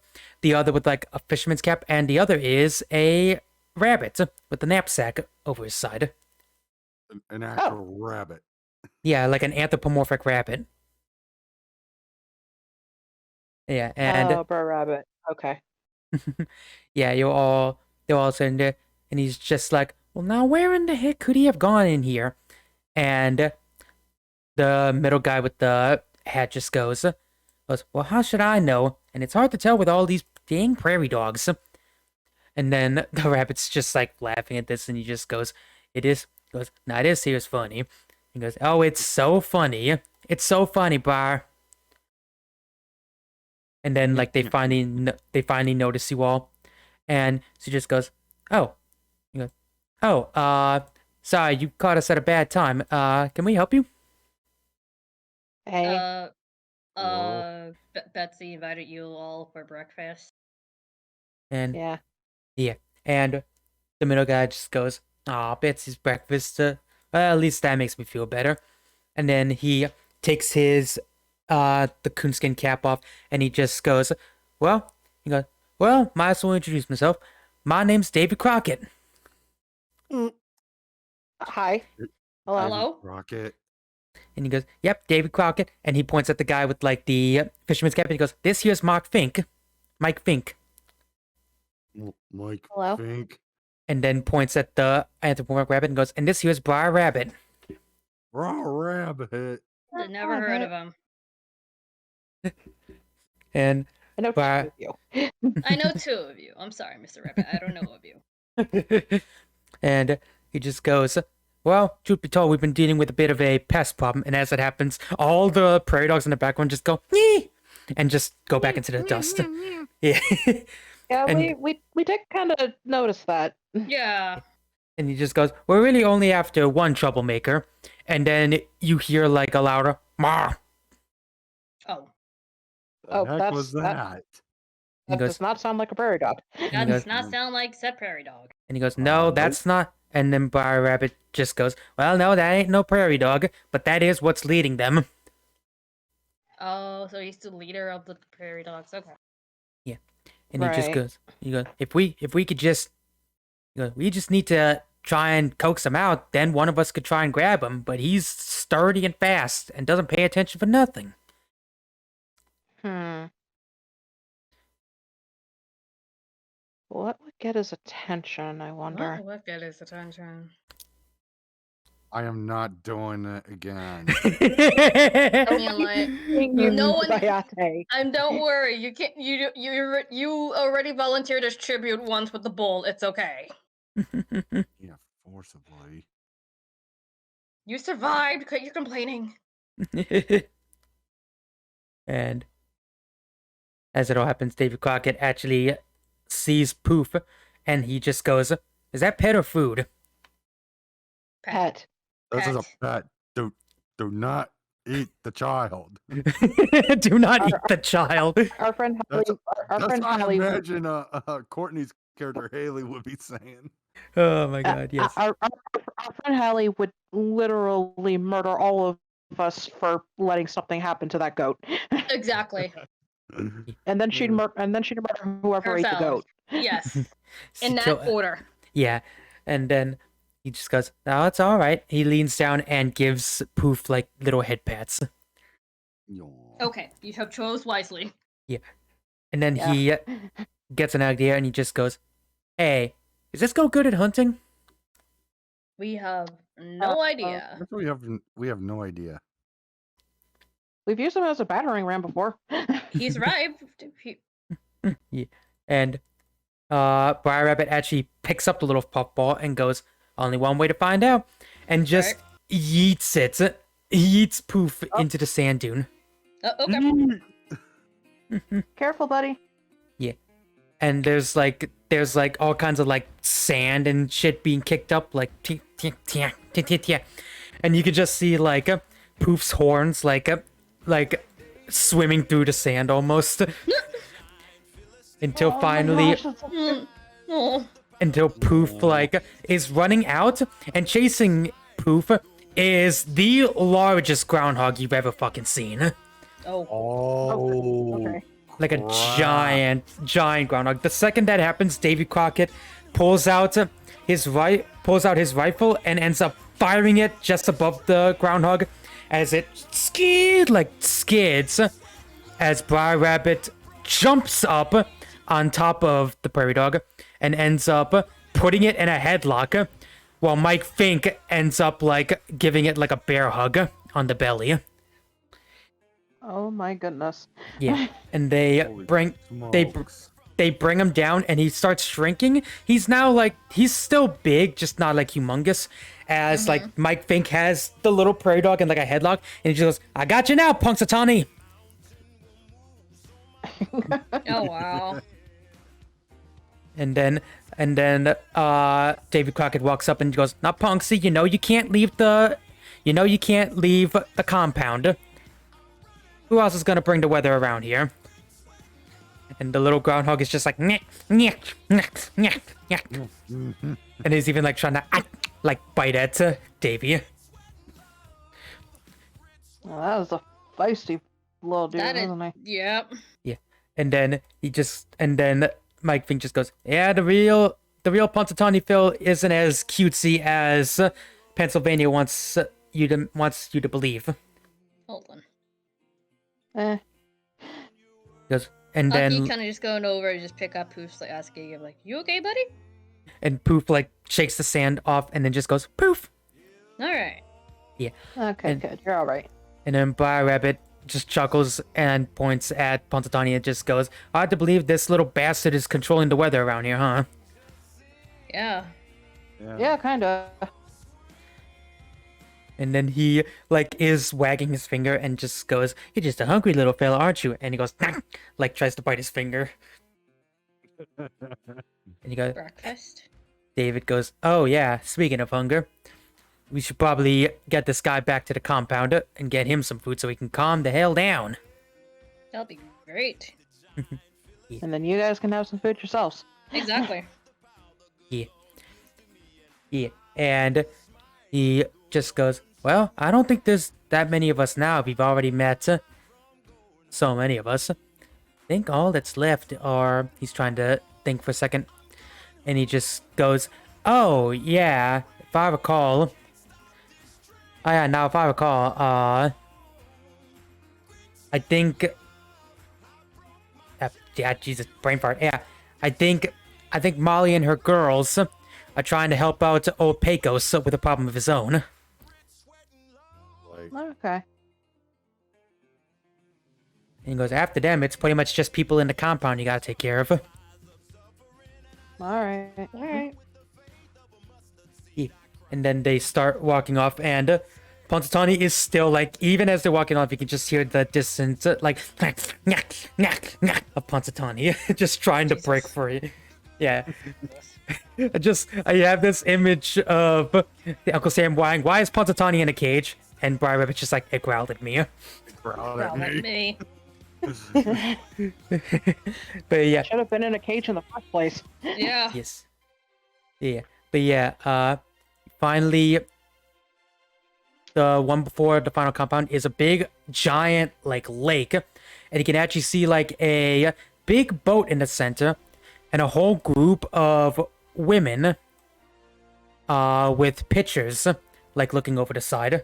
the other with like a fisherman's cap, and the other is a rabbit with a knapsack over his side. An actual rabbit. Yeah, like an anthropomorphic rabbit. Yeah, and Oh, Brer Rabbit. Okay. yeah, they're all sitting there, and he's just like, well, now where in the heck could he have gone in here? And the middle guy with the hat just goes, well, how should I know? And it's hard to tell with all these dang prairie dogs. And then the rabbit's just like laughing at this, and he just goes, nah, this here's funny. He goes, oh, it's so funny. It's so funny, Bar. And then like they finally notice you all, and she just goes, oh, he goes, oh, sorry, you caught us at a bad time. Can we help you? Hey. Betsy invited you all for breakfast. And Yeah. and the middle guy just goes, "Aw, Betsy's breakfast. Well, at least that makes me feel better." And then he takes his the coonskin cap off, and he just goes, "Well," he goes, "Well, might as well introduce myself. My name's David Crockett." Hi. Hello. Hello? Rocket. And he goes, "Yep, David Crockett." And he points at the guy with like the fisherman's cap, and he goes, "This here's Mark Fink, Mike Fink." Mike Hello? Fink. And then points at the anthropomorphic rabbit and goes, "And this here's Briar Rabbit." Raw rabbit. I never heard of him. And I know Bri- two of you. I know 2 of you. I'm sorry, Mr. Rabbit. I don't know of you. and he just goes, well, truth be told, we've been dealing with a bit of a pest problem. And as it happens, all the prairie dogs in the background just go, "Nee!" and just go back into the dust. Yeah. Yeah, And- we did kind of notice that. Yeah. And he just goes, we're really only after one troublemaker. And then you hear like a louder, "Mah." Oh, The Oh, heck that's- was that- that? He That goes, does not sound like a prairie dog. that goes- does not sound like said prairie dog. and he goes, no, that's not. And then Briar Rabbit just goes, well, no, that ain't no prairie dog, but that is what's leading them. Oh, so he's the leader of the prairie dogs. Okay. And he just Right. goes, if we could just, we just need to try and coax him out, then one of us could try and grab him, but he's sturdy and fast and doesn't pay attention for nothing. What would get his attention, I wonder? What would get his attention? I am not doing it again. I mean, like, You No one- Bayate. and don't worry, you can't. You already volunteered as tribute once with the bull. It's okay. Yeah, forcibly. You survived. You're complaining. And as it all happens, David Crockett actually sees Poof, and he just goes, is that pet or food? Pet. This is a Pet. pet. Do not eat the child. Do not eat the child. Our friend Hallie. That's- Our That's friend what I Hallie. imagine Courtney's character Haley would be saying. Oh my god, yes. Our friend Hallie would literally murder all of us for letting something happen to that goat, Exactly. and then she'd murder whoever ate the Herself. goat. Yes. In that Kill- order. Yeah, and then he just goes, "Oh, it's all right." He leans down and gives Poof like little head pats, Okay, you have chose wisely. and then Yeah. he gets an idea and he just goes, "Hey, is this goat good at hunting?" We have no idea. That's what we have no idea. We've used him as a battering ram before. He's right. Yeah. And Briar Rabbit actually picks up the little puffball and goes, "Only one way to find out," and just yeets it. He yeets Poof into the sand dune. Okay. Careful, buddy. And there's like all kinds of like sand and shit being kicked up, like tink, tink, tink, tink, tink, tink. And you could just see like Poof's horns like swimming through the sand almost. Until Oh my finally, gosh, that's so Mm. Oh. until Poof like is running out, and chasing Poof is the largest groundhog you've ever fucking seen. Oh. Oh. okay. Like a Crap. giant groundhog. The second that happens, Davy Crockett pulls out his rifle and ends up firing it just above the groundhog as it skids as Briar Rabbit jumps up on top of the prairie dog and ends up putting it in a headlock, while Mike Fink ends up like giving it like a bear hug on the belly. Oh my goodness. Yeah, and they Holy bring smokes. they bring him down, and he starts shrinking. He's now like he's still big, just not like humongous. As like Mike Fink has the little prairie dog and like a headlock, and he just goes, "I got you now, Punxsutawney." Oh wow. And then David Crockett walks up and goes, "Now, Punxsy, you know you can't leave the compound. Who else is gonna bring the weather around here?" And the little groundhog is just like, "Nyeh, nyeh, nyeh, nyeh, nyeh." And he's even like trying to like bite at Davy. Well, that was a feisty little dude, That is. wasn't he? Yep. Yeah. And then Mike Fink just goes, "Yeah, the real Punxsutawney Phil isn't as cutesy as Pennsylvania wants you to believe." Hold on. He goes, and then Aki kind of just going over and just pick up Poof's like asking him like, "You okay, buddy?" and Poof like shakes the sand off and then just goes poof. All right. Yeah. Okay, And- good. You're all right. And then Briar Rabbit just chuckles and points at Punxsutawney and just goes, "Hard to believe this little bastard is controlling the weather around here, huh?" Yeah. Yeah, kind of. And then he like is wagging his finger and just goes, "You're just a hungry little fella, aren't you?" And he goes, like tries to bite his finger. And you go, Breakfast. David goes, "Oh yeah, speaking of hunger, we should probably get this guy back to the compound and get him some food so he can calm the hell down." That'll be great. And then you guys can have some food yourselves. Exactly. Yeah. And he just goes, "Well, I don't think there's that many of us now. We've already met so many of us. I think all that's left are..." He's trying to think for a second. And he just goes, "Oh, yeah, if I recall... Oh, yeah, now if I recall, I think... yeah, Jesus, brain fart. Yeah, I think Molly and her girls are trying to help out old Pecos with a problem of his own." Like, Okay. And he goes, "After them, it's pretty much just people in the compound you gotta take care of." All right. All right. And then they start walking off, and Punxsutawney is still like, even as they're walking off, you can just hear the distant like of Punxsutawney just trying to break free. Yeah. I have this image of Uncle Sam whining, "Why is Punxsutawney in a cage?" And Briar Rabbit's just like, "It growled at me." growled Well, at let me. me. But yeah, Should have been in a cage in the first place. Yeah. yes. Yeah. But yeah, finally, the one before the final compound is a big, giant, like, lake. And you can actually see, like, a big boat in the center. And a whole group of women, with pictures, like, looking over the side.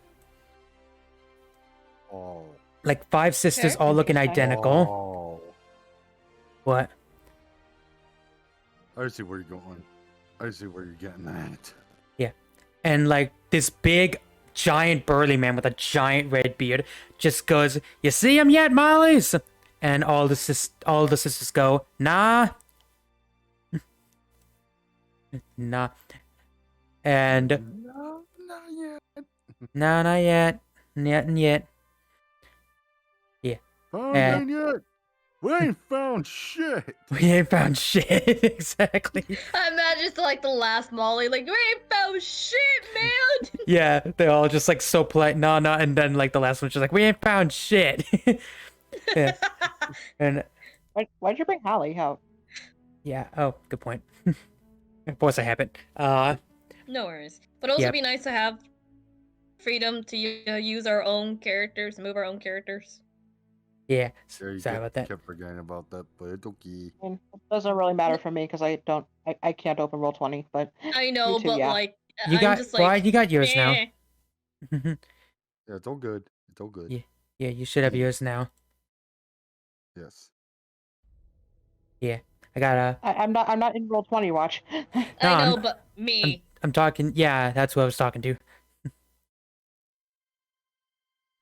Oh. Like, 5 sisters Okay. all looking identical. Oh. What? I see where you're going. I see where you're getting at. And like this big, giant, burly man with a giant red beard just goes, "You see him yet, Molly's?" And all the sisters go, "Nah." Nah. And No, not yet. nah, not yet. Not yet. Found Eh. ain't yet. We ain't found shit. We ain't found shit. Exactly. I imagine it's like the last Molly, like, "We ain't found shit, man." Yeah, they're all just like so polite, nah, nah, and then like the last one's just like, "We ain't found shit." Yeah. And Why'd you bring Hallie out? yeah, oh, good point. Of course I haven't. No worries. But also Yep. be nice to have freedom to use our own characters, move our own characters. Yeah, Yeah, you sorry about that. kept forgetting about that, but it's okay. I mean, it doesn't really matter for me because I can't open Roll20, but I know, you two, but yeah. like, You I'm got, just well, like, you got yours now. eh. Yeah, it's all good. It's all good. Yeah, you should have yours now. Yes. Yeah, I got I'm not in Roll20 watch. No, I know, I'm- but me. I'm talking. Yeah, that's what I was talking to.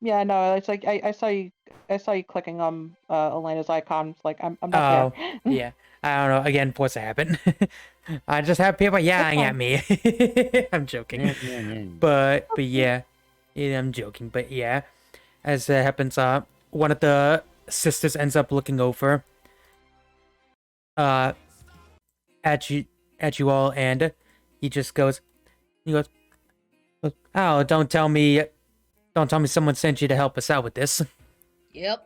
Yeah, no, it's like I saw you clicking on Elena's icon. It's like I'm not there. Yeah, I don't know. Again, of course I haven't. I just have people yelling at fine. me. I'm joking, but yeah, I'm joking. But yeah, as it happens, one of the sisters ends up looking over, at you all, and he just goes, "Oh, don't tell me someone sent you to help us out with this." Yep.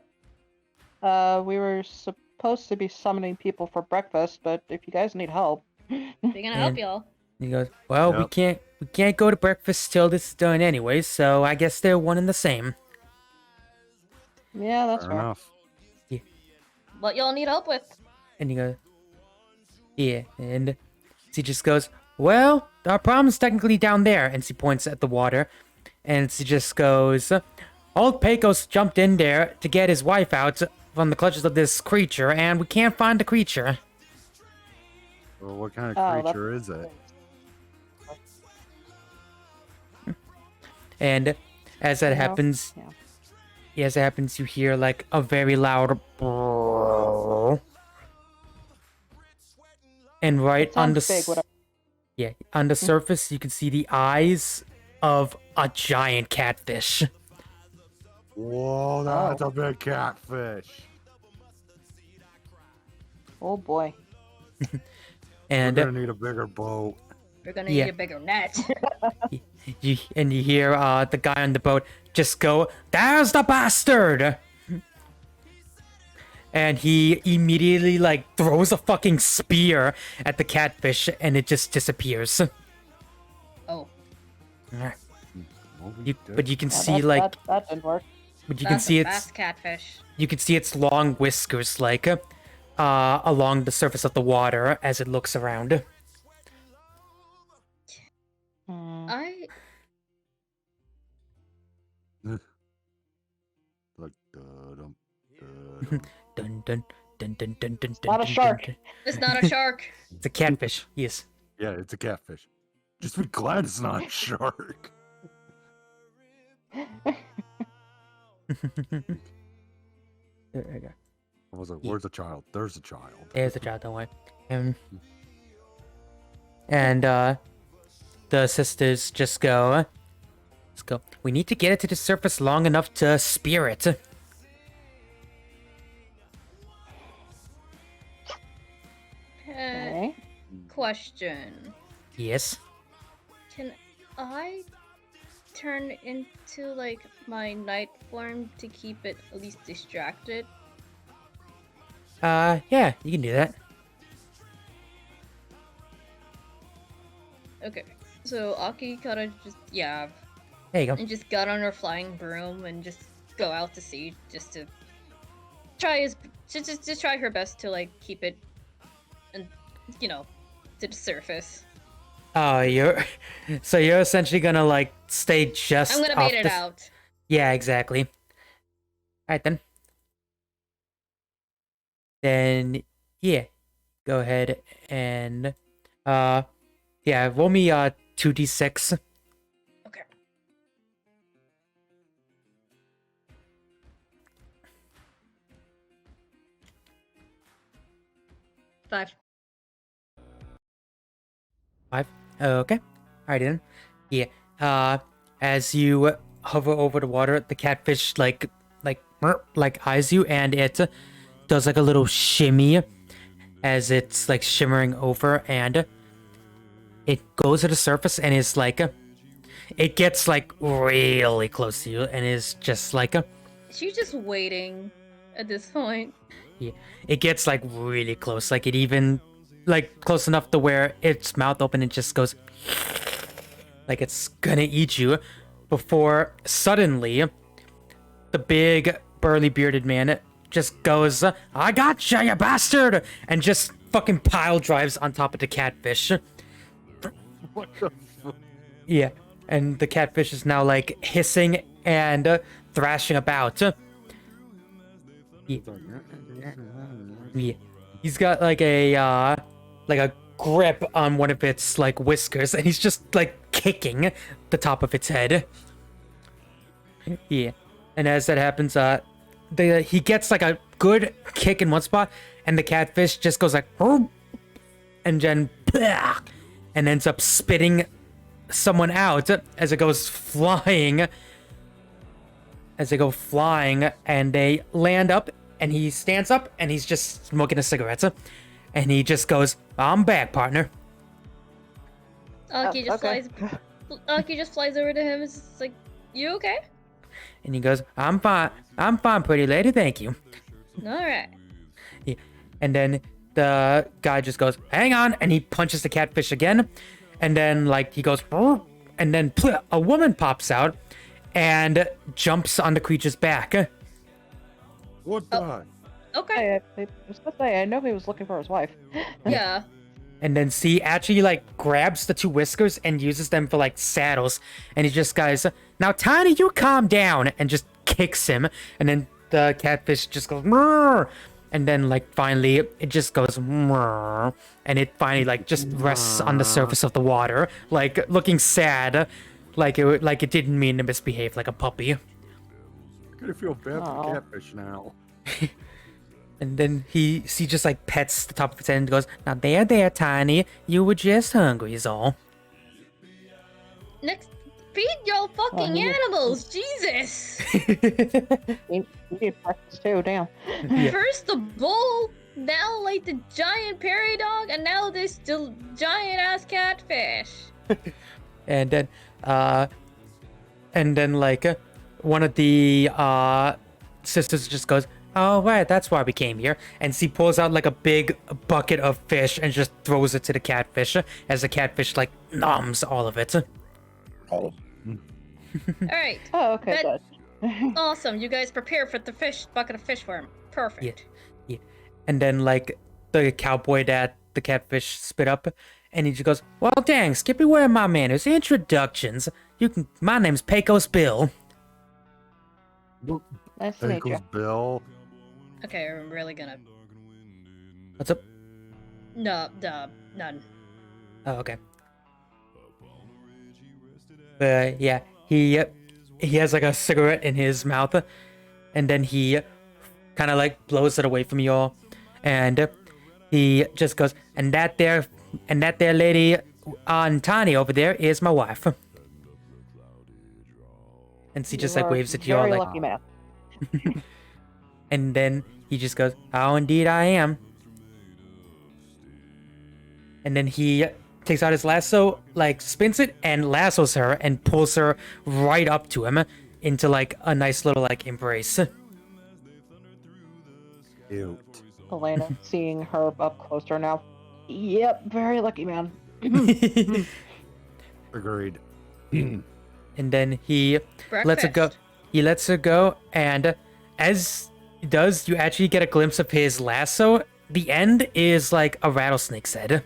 We were supposed to be summoning people for breakfast, but if you guys need help, We're gonna help And- y'all. He goes, "Well, we Yep. can't go to breakfast till this is done anyway, so I guess they're one and the same." yeah, that's Fair fair. enough. What y'all need help with? And he goes, "Yeah," and she just goes, "Well, our problem's technically down there," and she points at the water, and she just goes, "Old Pecos jumped in there to get his wife out from the clutches of this creature, and we can't find the creature." Well, what kind of Oh, that's- creature is it? And as that You know, happens, yeah. as it happens, you hear like a very loud "brrrr." And right It on the sounds big, whatever. yeah, on the surface you can see the eyes of a giant catfish. Whoa, that's a big catfish. Oh boy. And We're gonna need a bigger boat. We're gonna Yeah. need a bigger net. you hear the guy on the boat just go, "There's the bastard!" And he immediately like throws a fucking spear at the catfish, and it just disappears. Oh, But you can Yeah, see like, that didn't work. but you can that's see a its fast catfish. you can see its long whiskers like along the surface of the water as it looks around. Hmm. I Like, dum, Dun dun dun dun dun dun dun. Not a dun, shark. dun. It's not a shark. It's a catfish. Yes. Yeah, it's a catfish. Just be glad it's not a shark. There we go. I was like, where's the child? There's a child. There's a child, don't worry. And the sisters just go. "We need to get it to the surface long enough to spear it." Okay. Question. Yes. Can I turn into like my night form to keep it at least distracted? Yeah, you can do that. Okay. So Aki kinda just There you go. and just got on her flying broom and just go out to sea just to try just try her best to like keep it and to the surface. Oh, you're essentially gonna like stay just. I'm gonna off bait it the- out. Yeah, exactly. All right then. Then yeah, go ahead and yeah, roll me 2d6. Okay. Five. 5. Okay. Alright then. Yeah. As you hover over the water, the catfish like eyes you, and it does like a little shimmy as it's like shimmering over, and it goes to the surface and is like it gets like really close to you and is just like She's just waiting at this point. Yeah, it gets like really close, like it even like close enough to where its mouth open and just goes like it's gonna eat you, before suddenly the big burly bearded man just goes, "I gotcha, you bastard!" and just fucking pile drives on top of the catfish. What the fuck? Yeah, and the catfish is now like hissing and thrashing about. Yeah. Yeah. He's got like a grip on one of its like whiskers, and he's just like kicking the top of its head. Yeah, and as that happens, he gets like a good kick in one spot, and the catfish just goes like, "Hurr," and then and ends up spitting someone out as it goes flying. As they go flying, and they land up, and he stands up, and he's just smoking a cigarette, and he just goes, "I'm back, partner." Aki just okay. flies. Aki just flies over to him. It's just like, "You okay?" And he goes, I'm fine, pretty lady, thank you." All right. Yeah. And then the guy just goes, "Hang on," and he punches the catfish again, and then like he goes, "Rrr," and then a woman pops out and jumps on the creature's back. What the? Okay. I was gonna say, I know he was looking for his wife. Yeah. And then C actually like grabs the two whiskers and uses them for like saddles. And he just goes, "Now Tiny, you calm down," and just kicks him. And then the catfish just goes, "Mrr," and then like finally it just goes, "Mrr," and it finally like just rests on the surface of the water, like looking sad, like it didn't mean to misbehave like a puppy. I gotta feel bad for Aw. catfish now. And then he just like pets the top of its head and goes, "Now there, Tiny. You were just hungry, is all." Next, feed your fucking he- animals, Jesus! He need breakfast too, damn. Yeah. First the bull, now like the giant prairie dog, and now this giant ass catfish. And then like one of the sisters just goes, "Oh right, that's why we came here." And she pulls out like a big bucket of fish and just throws it to the catfish, as the catfish like noms all of it. All right, Oh, okay, That- good. awesome. You guys prepare for the bucket of fish for him. Perfect. Yeah. And then like the cowboy that the catfish spit up, and he just goes, "Well dang, Skippy, where are my manners? Introductions. My name's Pecos Bill." Nice to There meet you. goes Bill. Okay, I'm really gonna. What's up? No, none. Oh, okay. Yeah, he has like a cigarette in his mouth, and then he kind of like blows it away from you all, and he just goes, and that there lady on Tiny over there is my wife. And he just You like are waves at you all very like, lucky man. and then he just goes, "Oh, indeed I am." And then he takes out his lasso, like spins it and lassos her and pulls her right up to him into like a nice little like embrace. Cute. Elena, seeing her up closer now. Yep, very lucky man. Agreed. And then he lets her go. Breakfast. He lets her go, and as he does, you actually get a glimpse of his lasso. The end is like a rattlesnake's head,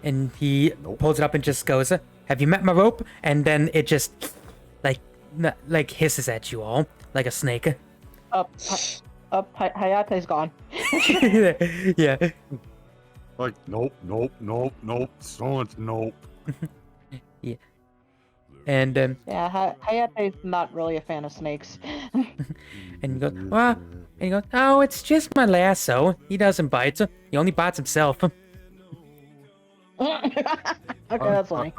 and he pulls it up and just goes, "Have you met my rope?" And then it just like hisses at you all like a snake. Hayate's gone. Yeah. Like, nope. So it's nope. And Yeah, Hayate's not really a fan of snakes. and he goes, "Well," and he goes, "Oh, it's just my lasso. He doesn't bite. He only bites himself." Okay, that's funny.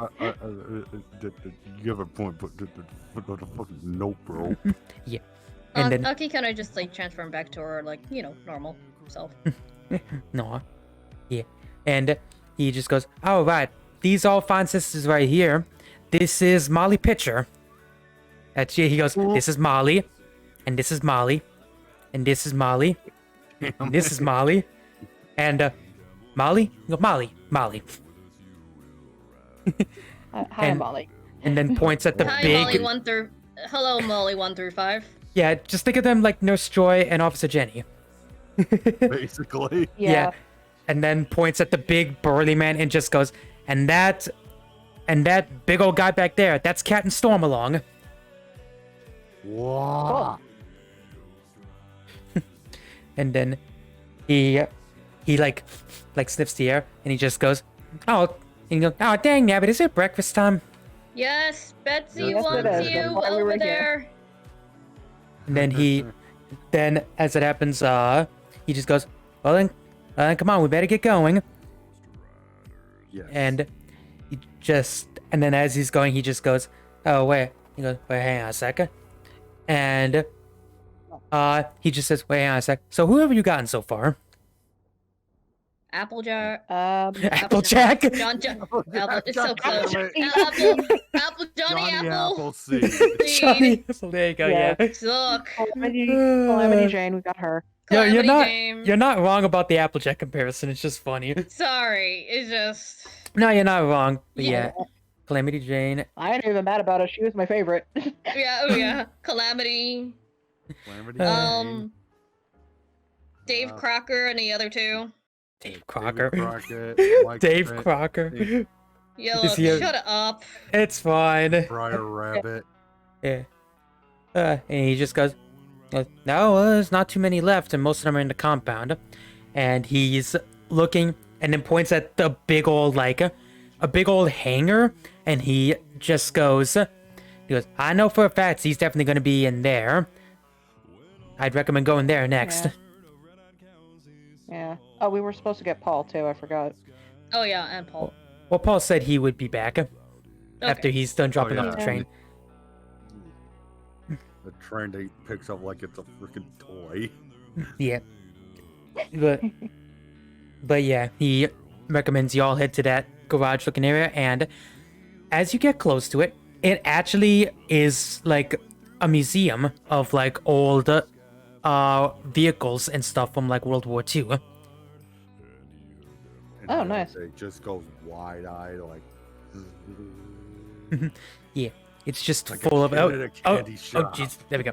You have a point, but the fucking nope, bro. And then Aki kind of just like transformed back to her like normal self. no, yeah, and he just goes, "Oh right, these all fine sisters right here. This is Molly Pitcher." He goes, this is Molly, and this is Molly, and this is Molly, and this is Molly, and Molly? You go, Molly. Hi, And- Molly. And then points at the Hi, big... Molly 1 through. Hello, Molly 1 through 5. Yeah, just think of them like Nurse Joy and Officer Jenny. Basically. Yeah. And then points at the big burly man and just goes, and that big old guy back there, that's Captain Stormalong. Wow. And then he like sniffs the air and he just goes, oh, and he goes, oh dang nabbit, is it breakfast time? Yes, Betsy Yes, it wants is. you That's why we over were here. there. And then as it happens, he just goes, well then, come on, we better get going. Yes. And and then as he's going, he just goes, oh wait, he goes, wait, hang on a second. And he just says, wait, hang on a sec. So who have you gotten so far? Applejack. Applejack. John. Apple. It's so close. Damn Apple. Johnny Apple. Appleseed. Johnny Apple. There you go. Yeah. Yeah. Look. Calamity Jane, we got her. You're not wrong about the Applejack comparison. It's just funny. Sorry, it's just. No, you're not wrong. But Yeah. yeah, Calamity Jane. I ain't even mad about it. She was my favorite. Yeah. Oh yeah. Calamity. Calamity Dave Crocker and the other two. Dave Crocker. Mike Dave Trent, Crocker. Yeah, Is look, he a- shut up. It's fine. Briar Rabbit. Yeah. And he just goes, no, there's not too many left, and most of them are in the compound. And he's looking, and then points at the big old, a big old hangar, and he just goes, I know for a fact he's definitely going to be in there. I'd recommend going there next. Yeah. Yeah. Oh, we were supposed to get Paul too. I forgot. Oh yeah, and Paul. Well, Paul said he would be back after Okay. he's done dropping Oh, off the yeah. train. The train that he picks up like it's a freaking toy. Yeah. But yeah, he recommends you all head to that garage looking area, and as you get close to it, it actually is like a museum of like old vehicles and stuff from like World War II. And Oh, he, nice. It just goes wide-eyed, like... Yeah, it's just Like a full of kid at a candy shop. jeez, there we go.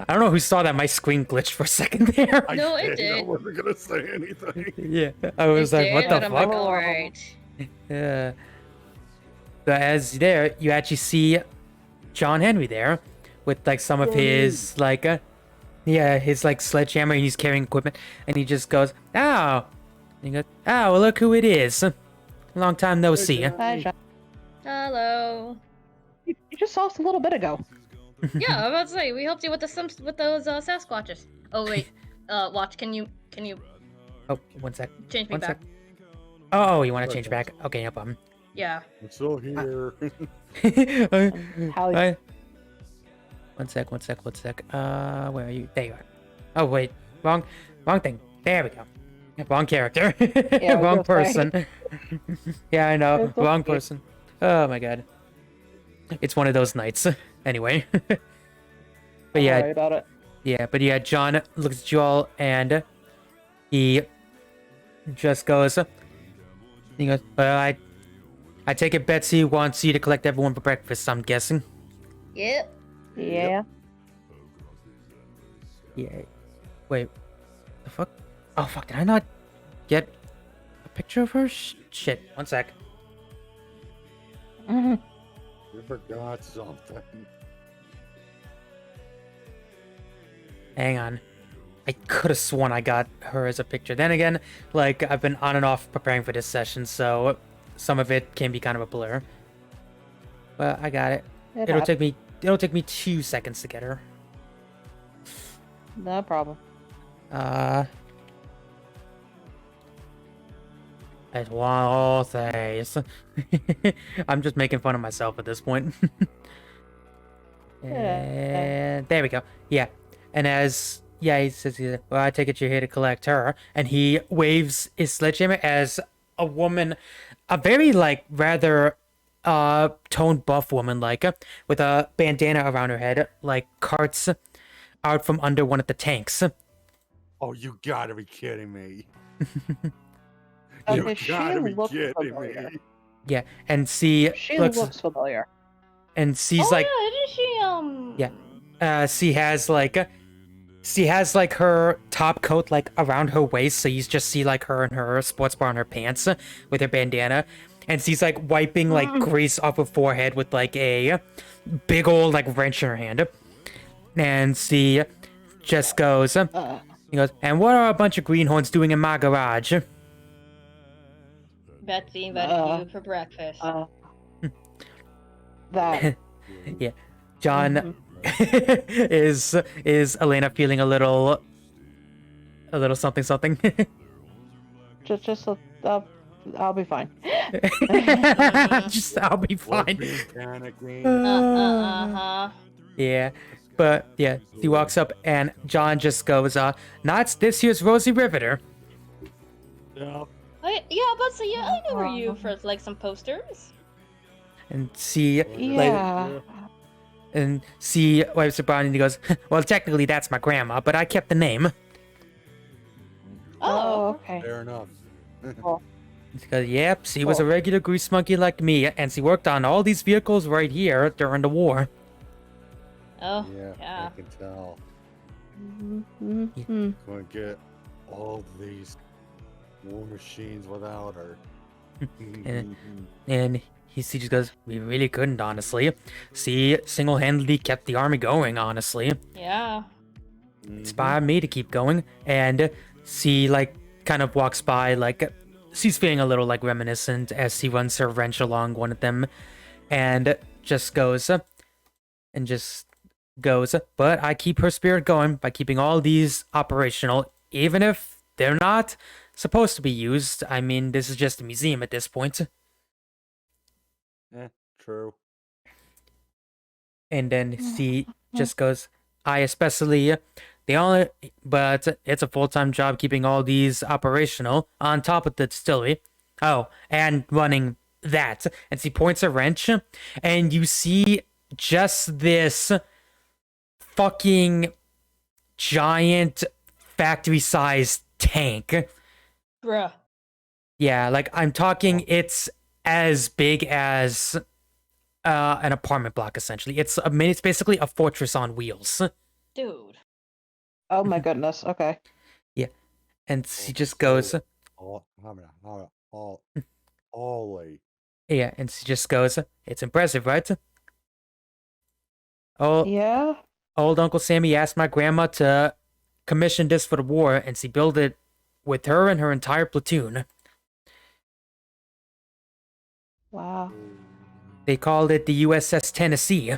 I don't know who saw that. My screen glitched for a second there. No, it I did. wasn't gonna say anything. Yeah, I was It like, did, what the and I'm like, fuck? alright. Yeah. But as there, you actually see John Henry there with like some of his his like sledgehammer, and he's carrying equipment, and he just goes, "Oh," and he goes, "Oh, well, look who it is! Long time no see." Hi, John. Hello. You just saw us a little bit ago. Yeah, I was about to say we helped you with those Sasquatches. Oh wait, watch. Can you Oh, one sec. change me One back? sec. Oh, you want to change back? Okay, no problem. Yeah. I'm still here. How you- Hi. One sec. Where are you? There you are. Oh wait, wrong thing. There we go. Wrong character. Yeah, I was Wrong gonna say. person. Yeah, I know. It's Wrong okay. person. Oh my god. It's one of those nights. Anyway. But Don't yeah, worry about it. yeah, John looks at you all and he just goes, well, I take it Betsy wants you to collect everyone for breakfast, I'm guessing. Yep. Yeah. Yeah. Wait. The fuck? Oh, fuck. Did I not get a picture of her? Shit. One sec. Mhm. You forgot something. Hang on. I could have sworn I got her as a picture. Then again, like, I've been on and off preparing for this session, so some of it can be kind of a blur. But I got it. It'll take me 2 seconds to get her. No problem. It's one of all things. I'm just making fun of myself at this point. And there we go. Yeah. And as he says, well, I take it you're here to collect her. And he waves his sledgehammer as a woman, a very like rather toned buff woman, like, with a bandana around her head, like, carts out from under one of the tanks. Oh, you gotta be kidding me. Okay, You she gotta be looks kidding familiar. me. Yeah, and she She looks, looks familiar. and she's Oh like, yeah, isn't she yeah. She has like her top coat like around her waist, so you just see like her and her sports bra on her pants with her bandana, and she's like wiping like grease off her forehead with like a big old like wrench in her hand, and she just goes, he goes, and what are a bunch of greenhorns doing in my garage? Betsy invited you for breakfast. That. Yeah, John is Elena feeling a little something something. Just I'll be fine. Just I'll be Was fine. being panicking. Yeah, but yeah, he walks up and John just goes, "Not this year's Rosie Riveter." Yeah. Yeah, but so yeah, I know you for like some posters. And she Yeah. wipes her brow and he goes, "Well, technically that's my grandma, but I kept the name." Oh, okay. Fair enough. She goes, "Yep, she was a regular grease monkey like me, and she worked on all these vehicles right here during the war." Oh, Yeah, yeah. I can tell. Mm-hmm. Couldn't get all these war machines without her. And he just goes, "We really couldn't, honestly. She single-handedly kept the army going, honestly. Yeah. Inspired me to keep going." And she, like, kind of walks by, like, she's feeling a little, like, reminiscent as she runs her wrench along one of them. And just goes, "But I keep her spirit going by keeping all these operational, even if they're not supposed to be used. I mean, this is just a museum at this point." True. And then she just goes, "I especially, but it's a full-time job keeping all these operational on top of the distillery. Oh, and running that." And she points a wrench, and you see just this fucking giant factory-sized tank. Bruh. Yeah, like I'm talking, it's as big as an apartment block essentially. It's basically a fortress on wheels. Dude. Oh my goodness. Okay. Yeah, and she just goes, Ollie. yeah, and she just goes, "It's impressive, right? Oh, Yeah. old Uncle Sammy asked my grandma to commission this for the war, and she built it with her and her entire platoon. Wow. They called it the USS Tennessee."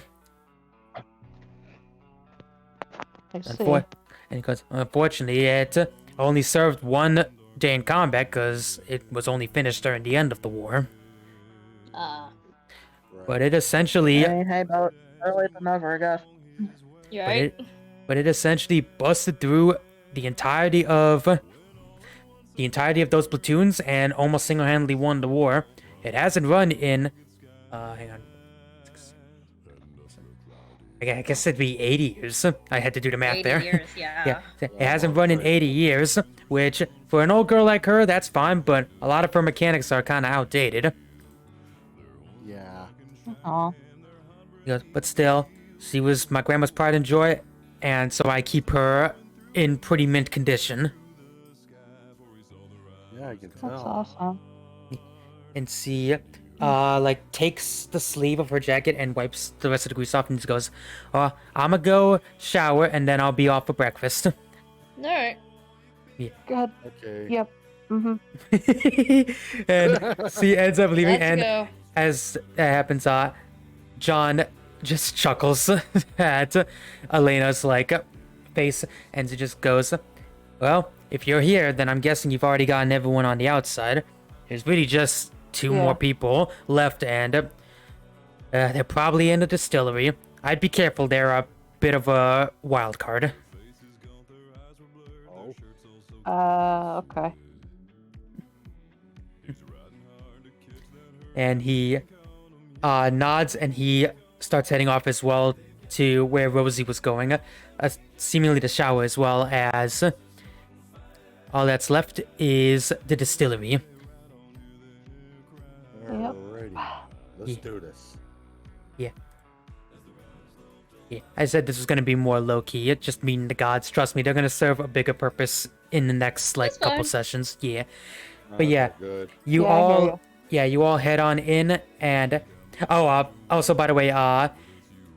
I see. And he goes, "Unfortunately, it only served one day in combat because it was only finished during the end of the war. But it essentially, I mean, hey, but early than never, I guess. You right? but it essentially busted through the entirety of those platoons and almost single-handedly won the war. It hasn't run in, hang on. I guess it'd be 80 years. I had to do the math 80 there. years, yeah. Yeah, it hasn't run in 80 years, which for an old girl like her, that's fine, but a lot of her mechanics are kind of outdated." Yeah. Aw. He goes, "But still, she was my grandma's pride and joy, and so I keep her in pretty mint condition." Yeah, I can tell. That's awesome. And she, like, takes the sleeve of her jacket and wipes the rest of the grease off and just goes, "Oh, I'ma go shower and then I'll be off for breakfast." Alright. Good. Okay. Yep. Mm-hmm. And she ends up leaving, Let's and go. as that happens, John just chuckles at Elena's, like, face, and she just goes, "Well, if you're here, then I'm guessing you've already gotten everyone on the outside. There's really just two more people left, and they're probably in the distillery. I'd be careful, they're a bit of a wild card." Okay. And he nods and he starts heading off as well to where Rosie was going, seemingly to shower, as well as all that's left is the distillery. Alrighty. Let's Yeah. do this. Yeah, I said this was going to be more low-key, just meeting the gods. Trust me, they're going to serve a bigger purpose in the next, like, That's couple fine. sessions. Yeah. But Okay, yeah, Good. you Yeah, I hear all... ya. Yeah, you all head on in, and... Oh, also, by the way,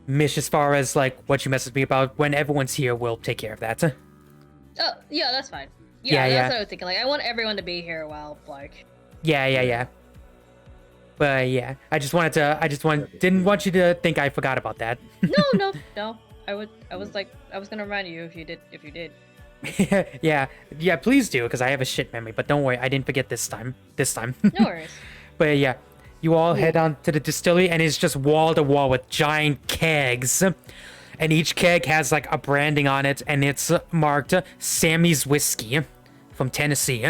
Mish, as far as, like, what you messaged me about, when everyone's here, we'll take care of that. Oh, yeah, that's fine. Yeah, Yeah, yeah. that's what I was thinking. Like, I want everyone to be here while, like... Yeah. But yeah, didn't want you to think I forgot about that. No. I was gonna remind you if you did. yeah, please do, because I have a shit memory, but don't worry, I didn't forget this time. No worries. But yeah, you all head on to the distillery, and it's just wall to wall with giant kegs. And each keg has like a branding on it, and it's marked Sammy's Whiskey from Tennessee.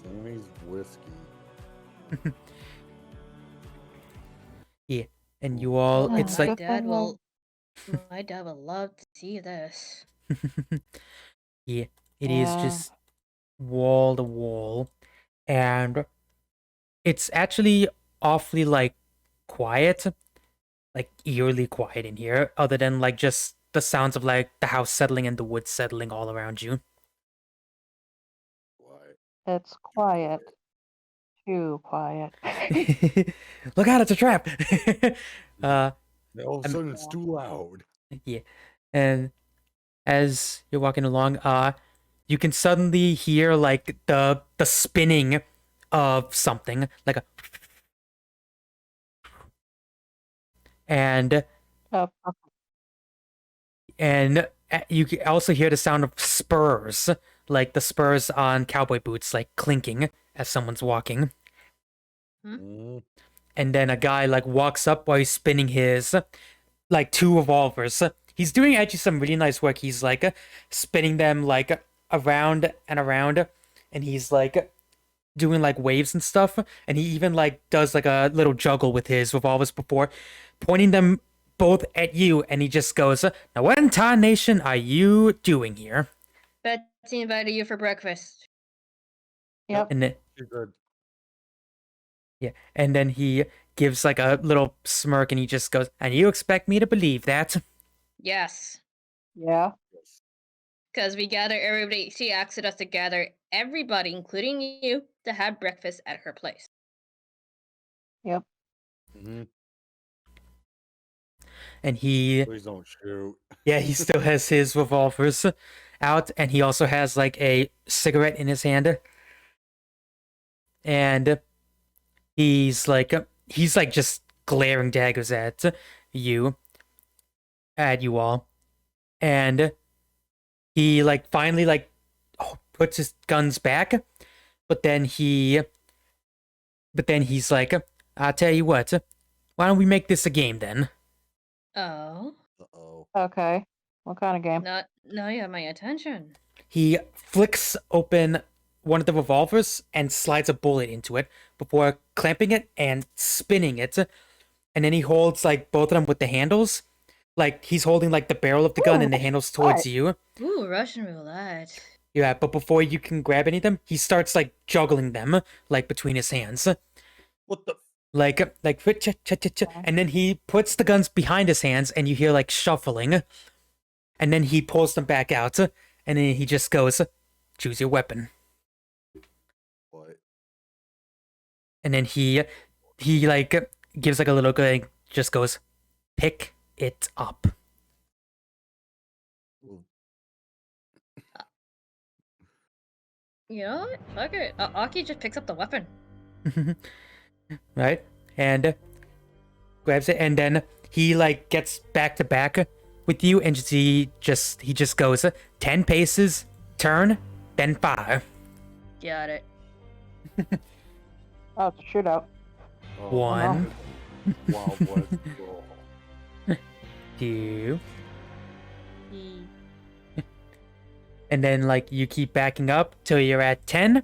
Sammy's whiskey. Yeah, and you all, Oh, it's my like, dad will love to see this. yeah, it is Yeah. just wall to wall. And it's actually awfully like quiet, like eerily quiet in here, other than like just the sounds of like the house settling and the woods settling all around you. Why? It's quiet. Too quiet. Look out, it's a trap. All of a I'm- sudden, it's too loud. Yeah. And as you're walking along, you can suddenly hear like the spinning of something, like a and Oh, you can also hear the sound of spurs, like the spurs on cowboy boots, like clinking as someone's walking. Mm. And then a guy like walks up while he's spinning his like two revolvers. He's doing actually some really nice work. He's like spinning them like around and around, and he's like doing like waves and stuff. And he even like does like a little juggle with his revolvers before pointing them both at you. And he just goes, "Now what in tarnation are you doing here?" Betsy invited you for breakfast. Yep. And then She said, yeah, and then he gives like a little smirk, and he just goes, "And you expect me to believe that?" Yes. Yeah. yes. Because we gather everybody. She asked us to gather everybody, including you, to have breakfast at her place. Yep. Mm-hmm. And he Please don't shoot. Yeah, he still has his revolvers out, and he also has like a cigarette in his hand. And he's like just glaring daggers at you all. And he like finally like puts his guns back, but then he's like, "I'll tell you what, why don't we make this a game then?" Oh. Uh-oh. Okay. What kind of game? Now you have my attention. He flicks open one of the revolvers and slides a bullet into it before clamping it and spinning it. And then he holds like both of them with the handles. Like he's holding like the barrel of the gun and the handles towards you. Ooh, Russian roulette. Yeah, but before you can grab any of them, he starts like juggling them like between his hands. What the? Like and then he puts the guns behind his hands and you hear like shuffling. And then he pulls them back out and then he just goes, "Choose your weapon." What? And then he like gives like a little like just goes, "Pick it up." Ooh. You know what? Fuck it. Aki just picks up the weapon. Right? And grabs it, and then he like gets back to back with you, and he just goes 10 paces, turn, then fire. Got it. Oh, it's a shootout. Oh, One. Wild West brawl. 2, He and then like you keep backing up till you're at 10,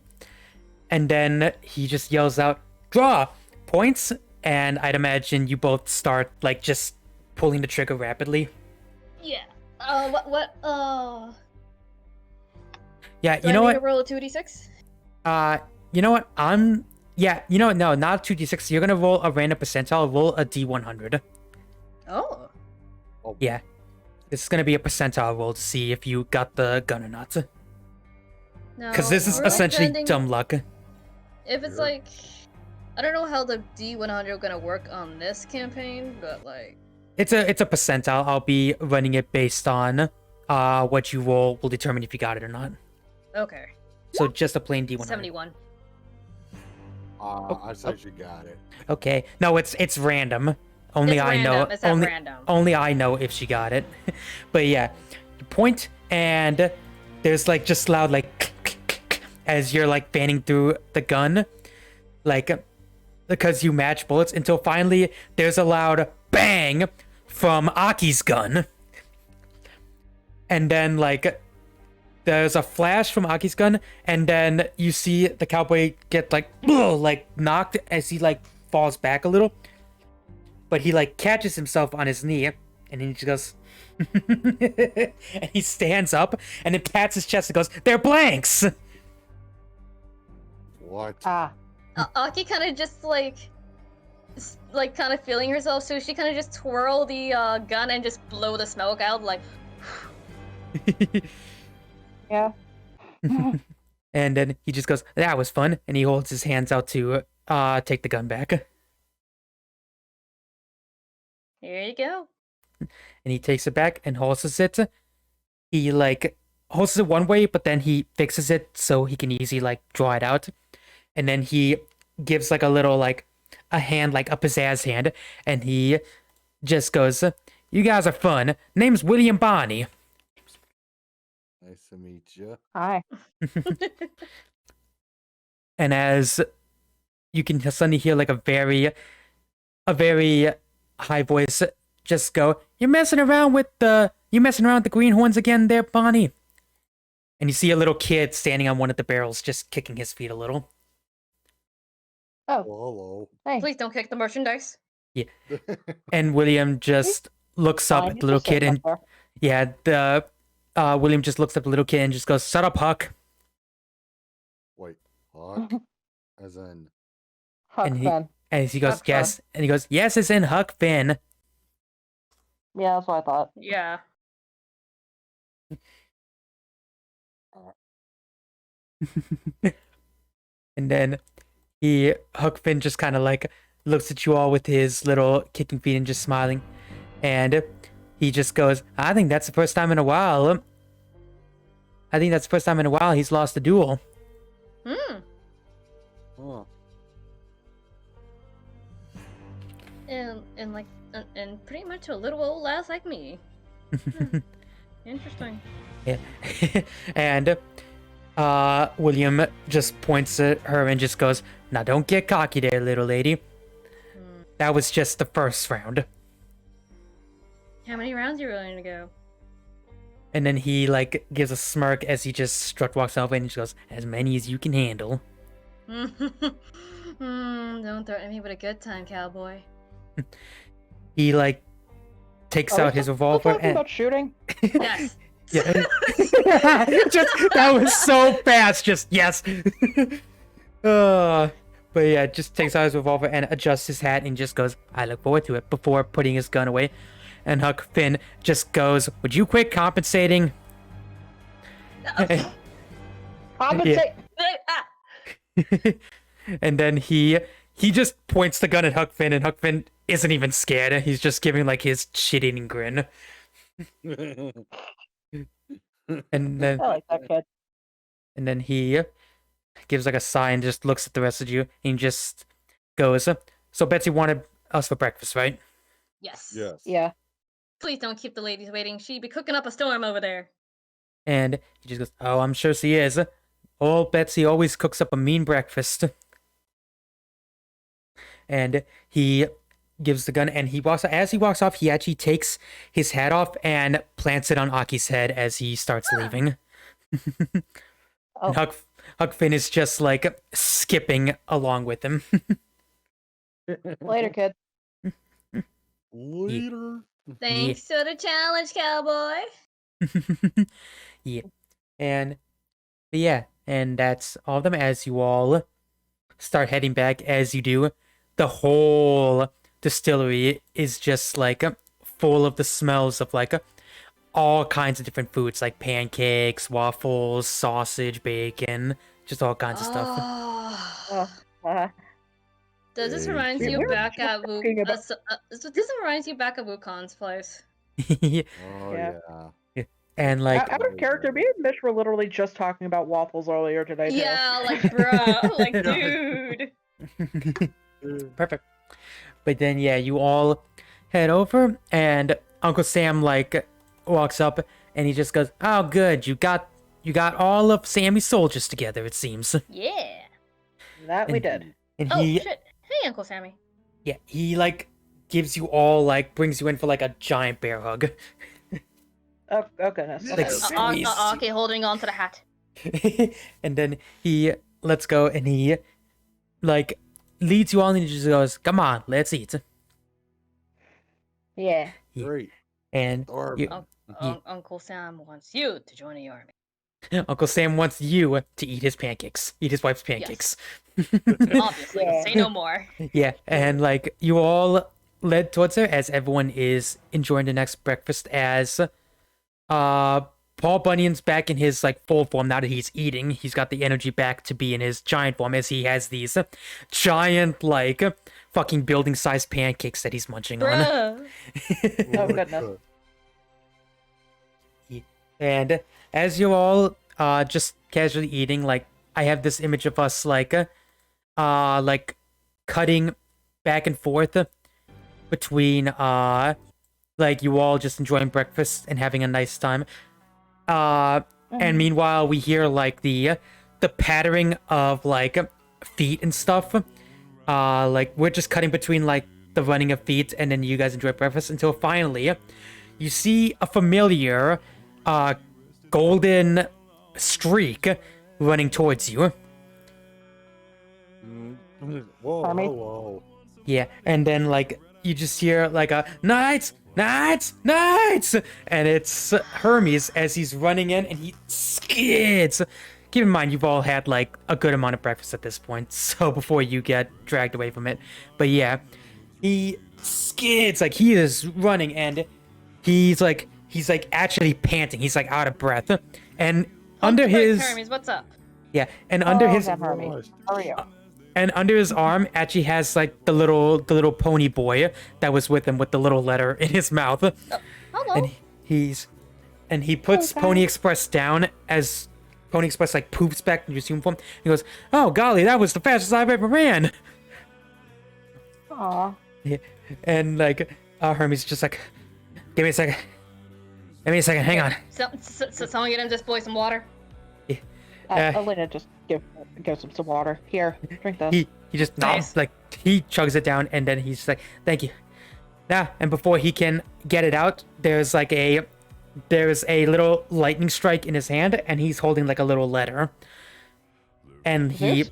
and then he just yells out, "Draw!" Points and I'd imagine you both start like just pulling the trigger rapidly. Yeah. What? Yeah, Do you I know need what? to roll a 2d6? You know what? Yeah, you know what? No, not 2d6. You're gonna roll a random percentile. Roll a d100. Oh. Yeah, this is gonna be a percentile roll to see if you got the gun or not. No. Because this is we're essentially spending- dumb luck. If it's Sure. like, I don't know how the D100 gonna work on this campaign, but like, It's a percentile. I'll be running it based on what you roll will determine if you got it or not. okay, So just a plain d100. 71. I say she got it. Okay. No, it's random. Only It's I random. know. It's at only random. only I know if she got it. But yeah, you point and there's like just loud like as you're like fanning through the gun, like because you match bullets until finally there's a loud bang from Aki's gun, and then like there's a flash from Aki's gun, and then you see the cowboy get like knocked as he like falls back a little, but he like catches himself on his knee, and he just goes and he stands up and then pats his chest and goes, "They're blanks." What? Ah. Aki kind of just like kind of feeling herself, so she kind of just twirl the gun and just blow the smoke out, like. Yeah. And then he just goes, "That was fun," and he holds his hands out to take the gun back. Here you go. And he takes it back and holsters it. He like holsters it one way, but then he fixes it so he can easily like draw it out. And then he gives like a little like a hand, like a pizzazz hand, and he just goes, "You guys are fun. Name's William Bonney." Nice to meet you. Hi. And as you can suddenly hear like a very high voice just go, you're messing around with the greenhorns again there, Bonnie." And you see a little kid standing on one of the barrels just kicking his feet a little. Oh, Well, hey. Please don't kick the merchandise. hello. And William just looks up Fine, at it's the little just sitting kid and up there. yeah, William just looks at the little kid and just goes, "Shut up, Huck." Wait, Huck? As in, Huck and he- Finn. And he goes, Huck Finn. "Yes." And he goes, "Yes, it's in Huck Finn." Yeah, that's what I thought. Yeah. And then Huck Finn just kind of like looks at you all with his little kicking feet and just smiling. And he just goes, "I think that's the first time in a while. He's lost a duel." Hmm. huh. And like and pretty much a little old lass like me. Interesting. Yeah. And William just points at her and just goes, "Now don't get cocky there, little lady. Hmm. That was just the first round." How many rounds are you willing to go? And then he like gives a smirk as he just strut walks over and he just goes, "As many as you can handle." Don't threaten me with a good time, cowboy. He like takes Are we out his still revolver talking and about shooting? Yes. yeah. Just that was so fast. Just yes. But yeah, just takes out his revolver and adjusts his hat and just goes, "I look forward to it," before putting his gun away. And Huck Finn just goes, "Would you quit compensating?" Compensate. Ah! And then he just points the gun at Huck Finn, and Huck Finn isn't even scared. He's just giving like his shit-eating grin. And then I like that kid. he gives like a sigh and just looks at the rest of you and just goes, "So Betsy wanted us for breakfast, right?" Yes. Yes. Yeah. Please don't keep the ladies waiting. She'd be cooking up a storm over there. And he just goes, "Oh, I'm sure she is. Old Betsy always cooks up a mean breakfast." And he gives the gun and as he walks off, he actually takes his hat off and plants it on Aki's head as he starts leaving. Oh. And Huck Finn is just like skipping along with him. Later, kid. Later. Thanks for the challenge, cowboy. Yeah. And yeah, and that's all of them. As you all start heading back, as you do, the whole distillery is just like full of the smells of like all kinds of different foods, like pancakes, waffles, sausage, bacon, just all kinds of stuff. Oh. Does this reminds Bacon. you We were back just at talking about- this reminds you back at Wukon's place? Oh Yeah. yeah. And like Out of character, me and Mitch were literally just talking about waffles earlier today. Too. Yeah, like bruh, like dude. perfect. But then yeah, you all head over, and Uncle Sam like walks up, and he just goes, "Oh, good, you got all of Sammy's soldiers together. It seems." Yeah. That we did. And Oh he shit. Hey, Uncle Sammy. yeah, he like gives you all like brings you in for like a giant bear hug. Oh goodness. Yeah. Okay. Squeeze. Okay, holding on to the hat. And then he lets go, and he like leads you all, and he just goes, "Come on, let's eat." Yeah. Great. And Army. Yeah. Uncle Sam wants you to join the army. Uncle Sam wants you to eat his pancakes, eat his wife's pancakes. Obviously, Yeah. say no more. Yeah, and like you all led towards her as everyone is enjoying the next breakfast. As Paul Bunyan's back in his like full form now that he's eating. He's got the energy back to be in his giant form, as he has these giant like fucking building sized pancakes that he's munching on. Bruh. Oh goodness. And as you all just casually eating, like I have this image of us like cutting back and forth between like you all just enjoying breakfast and having a nice time. And meanwhile we hear like the pattering of like feet and stuff. Like we're just cutting between like the running of feet, and then you guys enjoy breakfast until finally you see a familiar golden streak running towards you. Whoa, Army? whoa. Yeah, and then like you just hear like a knights, and it's Hermes as he's running in, and he skids. Keep in mind you've all had like a good amount of breakfast at this point, so before you get dragged away from it. But yeah, he skids, like he is running, and he's like actually panting. He's like out of breath, and under his Hermes, what's up? yeah, and under his How are you? and under his arm actually has like the little pony boy that was with him with the little letter in his mouth. Hello. And he puts Okay. Pony Express down as Pony Express like poops back into his uniform. He goes, "Oh golly, that was the fastest I've ever ran." Aw. Yeah. And like Hermes just like, give me a second, hang on. So someone get him this boy some water. Elena, just give him some water. Here, drink this. He just Nice. like he chugs it down, and then he's just like, "Thank you." Yeah, and before he can get it out, there's a little lightning strike in his hand, and he's holding like a little letter. And he's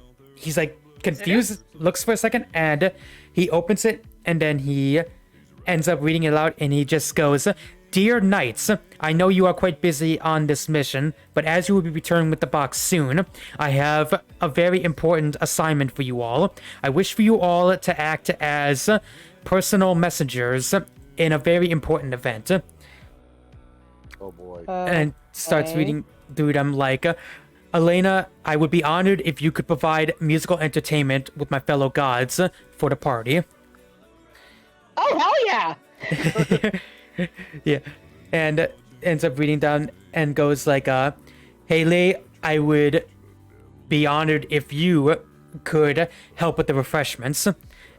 like confused, looks for a second, and he opens it, and then he ends up reading it out, and he just goes, "Dear Knights, I know you are quite busy on this mission, but as you will be returning with the box soon, I have a very important assignment for you all. I wish for you all to act as personal messengers in a very important event." Oh boy. And starts okay. reading through them like, "Elena, I would be honored if you could provide musical entertainment with my fellow gods for the party." Oh hell yeah! Yeah, and ends up reading down and goes like, "Haley, I would be honored if you could help with the refreshments."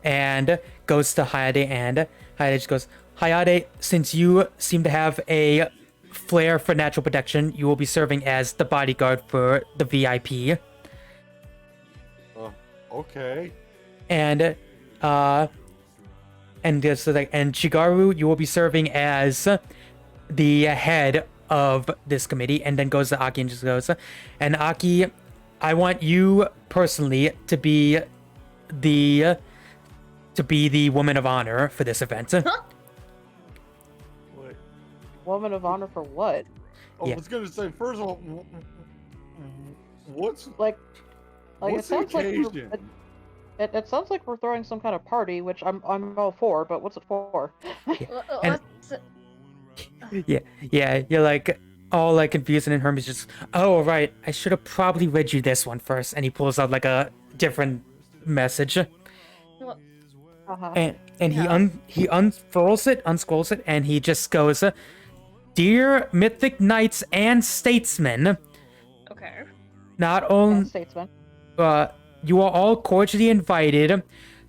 And goes to Hayate, and Hayate just goes, "Hayate, since you seem to have a flair for natural protection, you will be serving as the bodyguard for the VIP." Okay. And just like, and Shigaru, you will be serving as the head of this committee. And then goes to Aki and just goes, "And Aki, I want you personally to be the to be the woman of honor for this event. Wait. Woman of honor for what? Oh, Yeah. I was gonna say, first of all, what's Like it what's the sounds like occasion? it sounds like we're throwing some kind of party, which I'm all for. But what's it for? And- What's Yeah, you're like all like confused, and Hermes just, oh right, I should have probably read you this one first, and he pulls out like a different message, Uh-huh. and Yeah. he unscrolls it, and he just goes, "Dear Mythic Knights and Statesmen, okay. not And only statesman. you are all cordially invited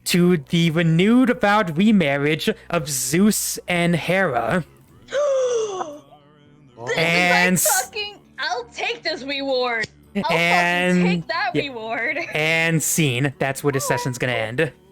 to the renewed vowed remarriage of Zeus and Hera." This And is like fucking. I'll take this reward. I'll and fucking take that yeah. reward. and scene. That's where the session's gonna end.